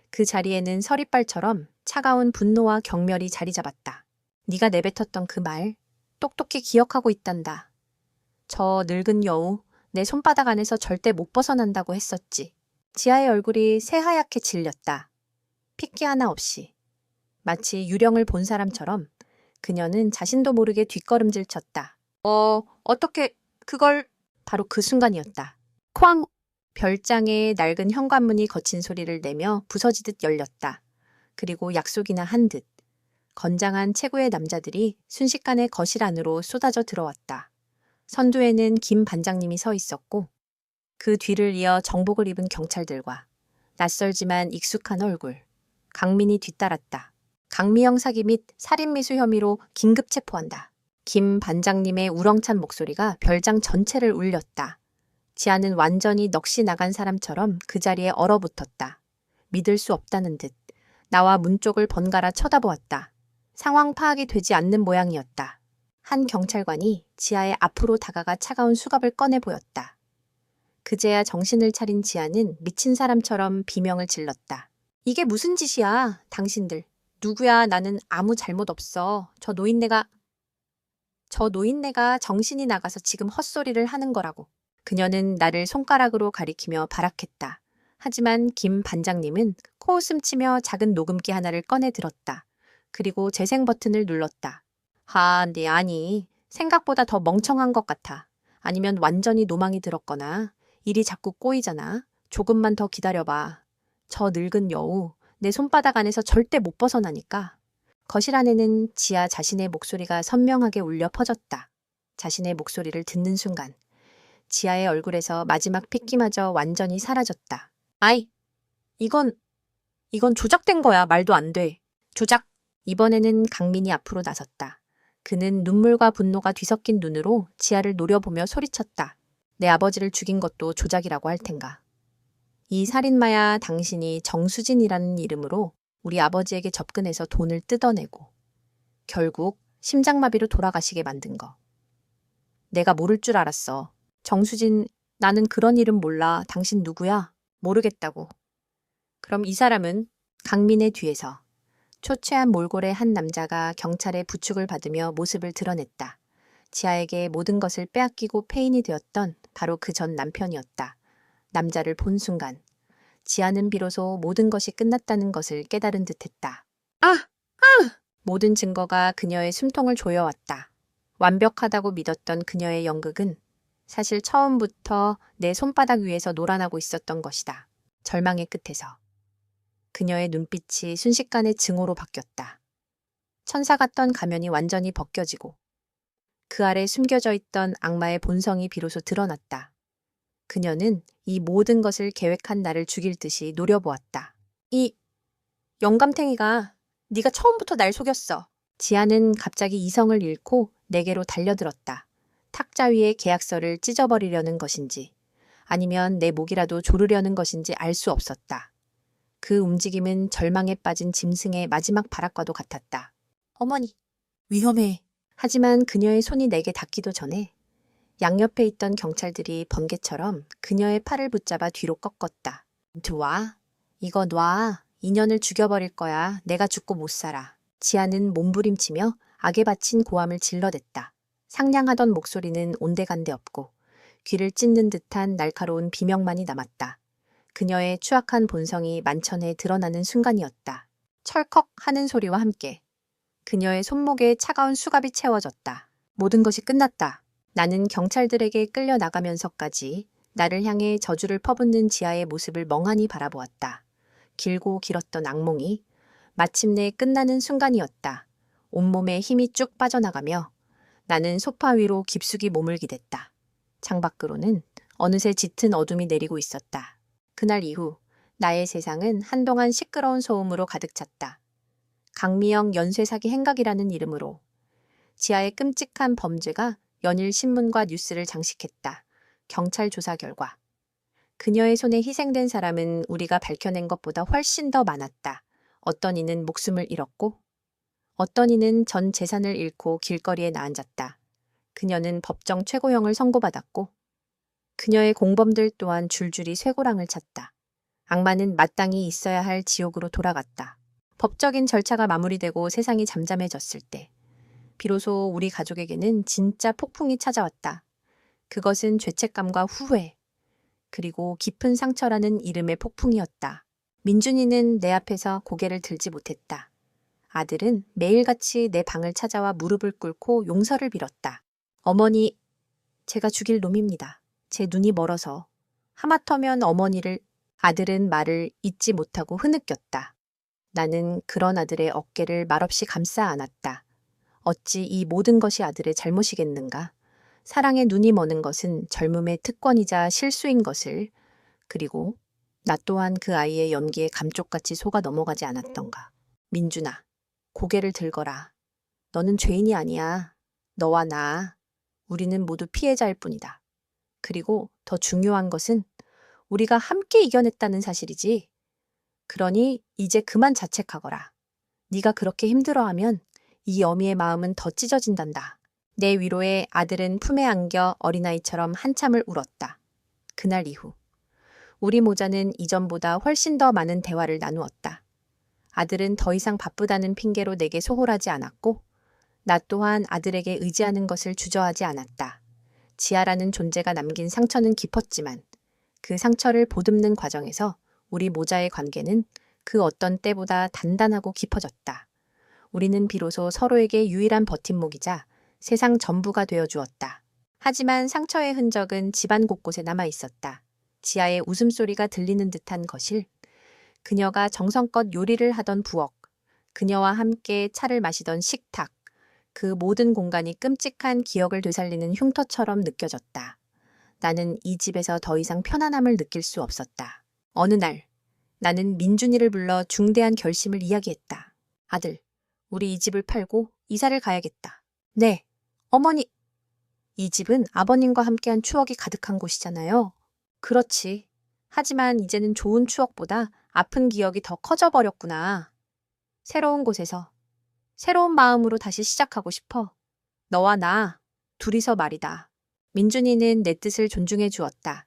Speaker 2: 그 자리에는 서리빨처럼 차가운 분노와 경멸이 자리 잡았다. 네가 내뱉었던 그 말 똑똑히 기억하고 있단다. 저 늙은 여우 내 손바닥 안에서 절대 못 벗어난다고 했었지. 지아의 얼굴이 새하얗게 질렸다. 핏기 하나 없이. 마치 유령을 본 사람처럼 그녀는 자신도 모르게 뒷걸음질 쳤다. 어떻게 그걸... 바로 그 순간이었다. 쾅! 별장의 낡은 현관문이 거친 소리를 내며 부서지듯 열렸다. 그리고 약속이나 한 듯 건장한 최고의 남자들이 순식간에 거실 안으로 쏟아져 들어왔다. 선두에는 김 반장님이 서 있었고 그 뒤를 이어 정복을 입은 경찰들과 낯설지만 익숙한 얼굴. 강민이 뒤따랐다. 강미영 사기 및 살인미수 혐의로 긴급 체포한다. 김 반장님의 우렁찬 목소리가 별장 전체를 울렸다. 지아는 완전히 넋이 나간 사람처럼 그 자리에 얼어붙었다. 믿을 수 없다는 듯 나와 문 쪽을 번갈아 쳐다보았다. 상황 파악이 되지 않는 모양이었다. 한 경찰관이 지아의 앞으로 다가가 차가운 수갑을 꺼내 보였다. 그제야 정신을 차린 지아는 미친 사람처럼 비명을 질렀다. 이게 무슨 짓이야, 당신들. 누구야, 나는 아무 잘못 없어. 저 노인네가 정신이 나가서 지금 헛소리를 하는 거라고. 그녀는 나를 손가락으로 가리키며 발악했다. 하지만 김 반장님은 코웃음 치며 작은 녹음기 하나를 꺼내 들었다. 그리고 재생 버튼을 눌렀다. 네, 아니. 생각보다 더 멍청한 것 같아. 아니면 완전히 노망이 들었거나 일이 자꾸 꼬이잖아. 조금만 더 기다려봐. 저 늙은 여우, 내 손바닥 안에서 절대 못 벗어나니까. 거실 안에는 지아 자신의 목소리가 선명하게 울려 퍼졌다.
Speaker 1: 자신의 목소리를 듣는 순간 지아의 얼굴에서 마지막 핏기마저 완전히 사라졌다.
Speaker 2: 아이, 이건 조작된 거야. 말도 안 돼. 조작.
Speaker 1: 이번에는 강민이 앞으로 나섰다. 그는 눈물과 분노가 뒤섞인 눈으로 지아를 노려보며 소리쳤다. 내 아버지를 죽인 것도 조작이라고 할 텐가. 이 살인마야 당신이 정수진이라는 이름으로 우리 아버지에게 접근해서 돈을 뜯어내고 결국 심장마비로 돌아가시게 만든 거. 내가 모를 줄 알았어. 정수진, 나는 그런 이름 몰라. 당신 누구야? 모르겠다고. 그럼 이 사람은 강민의 뒤에서 초췌한 몰골의 한 남자가 경찰의 부축을 받으며 모습을 드러냈다. 지아에게 모든 것을 빼앗기고 폐인이 되었던 바로 그 전 남편이었다. 남자를 본 순간 지아는 비로소 모든 것이 끝났다는 것을 깨달은 듯했다. 모든 증거가 그녀의 숨통을 조여왔다. 완벽하다고 믿었던 그녀의 연극은 사실 처음부터 내 손바닥 위에서 놀아나고 있었던 것이다. 절망의 끝에서 그녀의 눈빛이 순식간에 증오로 바뀌었다. 천사 같던 가면이 완전히 벗겨지고 그 아래 숨겨져 있던 악마의 본성이 비로소 드러났다. 그녀는 이 모든 것을 계획한 나를 죽일 듯이 노려보았다.
Speaker 2: 이 영감탱이가 네가 처음부터 날 속였어.
Speaker 1: 지아는 갑자기 이성을 잃고 내게로 달려들었다. 탁자 위에 계약서를 찢어버리려는 것인지 아니면 내 목이라도 조르려는 것인지 알 수 없었다. 그 움직임은 절망에 빠진 짐승의 마지막 발악과도 같았다.
Speaker 2: 어머니, 위험해.
Speaker 1: 하지만 그녀의 손이 내게 닿기도 전에 양옆에 있던 경찰들이 번개처럼 그녀의 팔을 붙잡아 뒤로 꺾었다. 놔. 이거 놔. 인연을 죽여버릴 거야. 내가 죽고 못 살아. 지아는 몸부림치며 악에 바친 고함을 질러댔다. 상냥하던 목소리는 온데간데 없고 귀를 찢는 듯한 날카로운 비명만이 남았다. 그녀의 추악한 본성이 만천에 드러나는 순간이었다. 철컥 하는 소리와 함께 그녀의 손목에 차가운 수갑이 채워졌다. 모든 것이 끝났다. 나는 경찰들에게 끌려나가면서까지 나를 향해 저주를 퍼붓는 지아의 모습을 멍하니 바라보았다. 길고 길었던 악몽이 마침내 끝나는 순간이었다. 온몸에 힘이 쭉 빠져나가며 나는 소파 위로 깊숙이 몸을 기댔다. 창밖으로는 어느새 짙은 어둠이 내리고 있었다. 그날 이후 나의 세상은 한동안 시끄러운 소음으로 가득 찼다. 강미영 연쇄사기 행각이라는 이름으로 지아의 끔찍한 범죄가 연일 신문과 뉴스를 장식했다. 경찰 조사 결과 그녀의 손에 희생된 사람은 우리가 밝혀낸 것보다 훨씬 더 많았다. 어떤 이는 목숨을 잃었고 어떤 이는 전 재산을 잃고 길거리에 나앉았다. 그녀는 법정 최고형을 선고받았고 그녀의 공범들 또한 줄줄이 쇠고랑을 찼다. 악마는 마땅히 있어야 할 지옥으로 돌아갔다. 법적인 절차가 마무리되고 세상이 잠잠해졌을 때 비로소 우리 가족에게는 진짜 폭풍이 찾아왔다. 그것은 죄책감과 후회, 그리고 깊은 상처라는 이름의 폭풍이었다. 민준이는 내 앞에서 고개를 들지 못했다. 아들은 매일같이 내 방을 찾아와 무릎을 꿇고 용서를 빌었다. 어머니, 제가 죽일 놈입니다. 제 눈이 멀어서. 하마터면 어머니를. 아들은 말을 잇지 못하고 흐느꼈다. 나는 그런 아들의 어깨를 말없이 감싸 안았다. 어찌 이 모든 것이 아들의 잘못이겠는가? 사랑에 눈이 머는 것은 젊음의 특권이자 실수인 것을, 그리고 나 또한 그 아이의 연기에 감쪽같이 속아 넘어가지 않았던가. 민준아, 고개를 들거라. 너는 죄인이 아니야. 너와 나, 우리는 모두 피해자일 뿐이다. 그리고 더 중요한 것은 우리가 함께 이겨냈다는 사실이지. 그러니 이제 그만 자책하거라. 네가 그렇게 힘들어하면 이 어미의 마음은 더 찢어진단다. 내 위로에 아들은 품에 안겨 어린아이처럼 한참을 울었다. 그날 이후 우리 모자는 이전보다 훨씬 더 많은 대화를 나누었다. 아들은 더 이상 바쁘다는 핑계로 내게 소홀하지 않았고 나 또한 아들에게 의지하는 것을 주저하지 않았다. 지아라는 존재가 남긴 상처는 깊었지만 그 상처를 보듬는 과정에서 우리 모자의 관계는 그 어떤 때보다 단단하고 깊어졌다. 우리는 비로소 서로에게 유일한 버팀목이자 세상 전부가 되어 주었다. 하지만 상처의 흔적은 집안 곳곳에 남아 있었다. 지아의 웃음소리가 들리는 듯한 거실, 그녀가 정성껏 요리를 하던 부엌, 그녀와 함께 차를 마시던 식탁, 그 모든 공간이 끔찍한 기억을 되살리는 흉터처럼 느껴졌다. 나는 이 집에서 더 이상 편안함을 느낄 수 없었다. 어느 날, 나는 민준이를 불러 중대한 결심을 이야기했다. 아들, 우리 이 집을 팔고 이사를 가야겠다. 네, 어머니. 이 집은 아버님과 함께한 추억이 가득한 곳이잖아요. 그렇지. 하지만 이제는 좋은 추억보다 아픈 기억이 더 커져버렸구나. 새로운 곳에서, 새로운 마음으로 다시 시작하고 싶어. 너와 나, 둘이서 말이다. 민준이는 내 뜻을 존중해 주었다.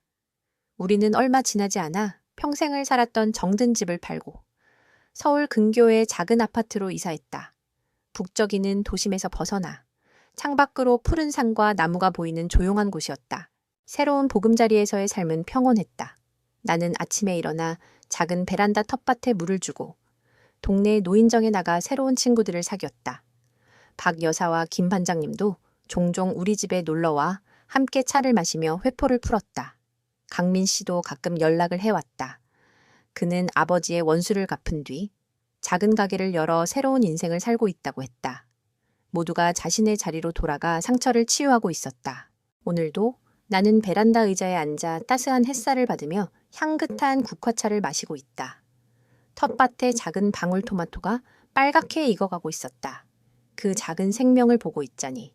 Speaker 1: 우리는 얼마 지나지 않아 평생을 살았던 정든 집을 팔고 서울 근교의 작은 아파트로 이사했다. 북적이는 도심에서 벗어나 창밖으로 푸른 산과 나무가 보이는 조용한 곳이었다. 새로운 보금자리에서의 삶은 평온했다. 나는 아침에 일어나 작은 베란다 텃밭에 물을 주고 동네 노인정에 나가 새로운 친구들을 사귀었다. 박 여사와 김 반장님도 종종 우리 집에 놀러와 함께 차를 마시며 회포를 풀었다. 강민 씨도 가끔 연락을 해왔다. 그는 아버지의 원수를 갚은 뒤 작은 가게를 열어 새로운 인생을 살고 있다고 했다. 모두가 자신의 자리로 돌아가 상처를 치유하고 있었다. 오늘도 나는 베란다 의자에 앉아 따스한 햇살을 받으며 향긋한 국화차를 마시고 있다. 텃밭의 작은 방울토마토가 빨갛게 익어가고 있었다. 그 작은 생명을 보고 있자니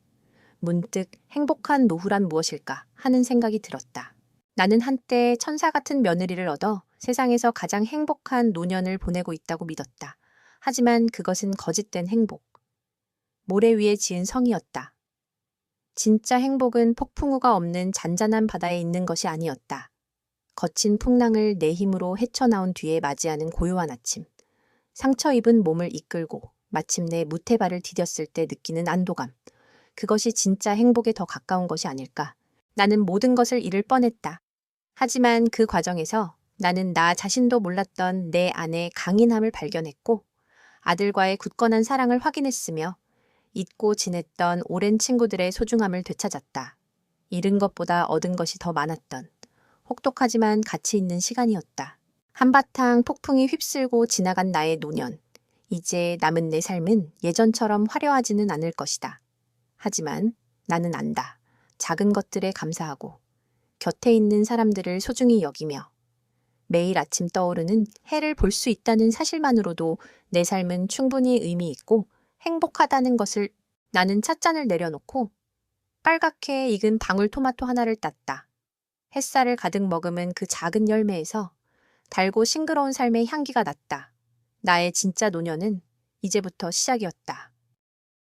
Speaker 1: 문득 행복한 노후란 무엇일까 하는 생각이 들었다. 나는 한때 천사 같은 며느리를 얻어 세상에서 가장 행복한 노년을 보내고 있다고 믿었다. 하지만 그것은 거짓된 행복. 모래 위에 지은 성이었다. 진짜 행복은 폭풍우가 없는 잔잔한 바다에 있는 것이 아니었다. 거친 풍랑을 내 힘으로 헤쳐나온 뒤에 맞이하는 고요한 아침. 상처 입은 몸을 이끌고 마침내 무태발을 디뎠을 때 느끼는 안도감. 그것이 진짜 행복에 더 가까운 것이 아닐까. 나는 모든 것을 잃을 뻔했다. 하지만 그 과정에서 나는 나 자신도 몰랐던 내 안의 강인함을 발견했고 아들과의 굳건한 사랑을 확인했으며 잊고 지냈던 오랜 친구들의 소중함을 되찾았다. 잃은 것보다 얻은 것이 더 많았던 혹독하지만 가치 있는 시간이었다. 한바탕 폭풍이 휩쓸고 지나간 나의 노년. 이제 남은 내 삶은 예전처럼 화려하지는 않을 것이다. 하지만 나는 안다. 작은 것들에 감사하고 곁에 있는 사람들을 소중히 여기며 매일 아침 떠오르는 해를 볼 수 있다는 사실만으로도 내 삶은 충분히 의미 있고 행복하다는 것을. 나는 찻잔을 내려놓고 빨갛게 익은 방울토마토 하나를 땄다. 햇살을 가득 머금은 그 작은 열매에서 달고 싱그러운 삶의 향기가 났다. 나의 진짜 노년은 이제부터 시작이었다.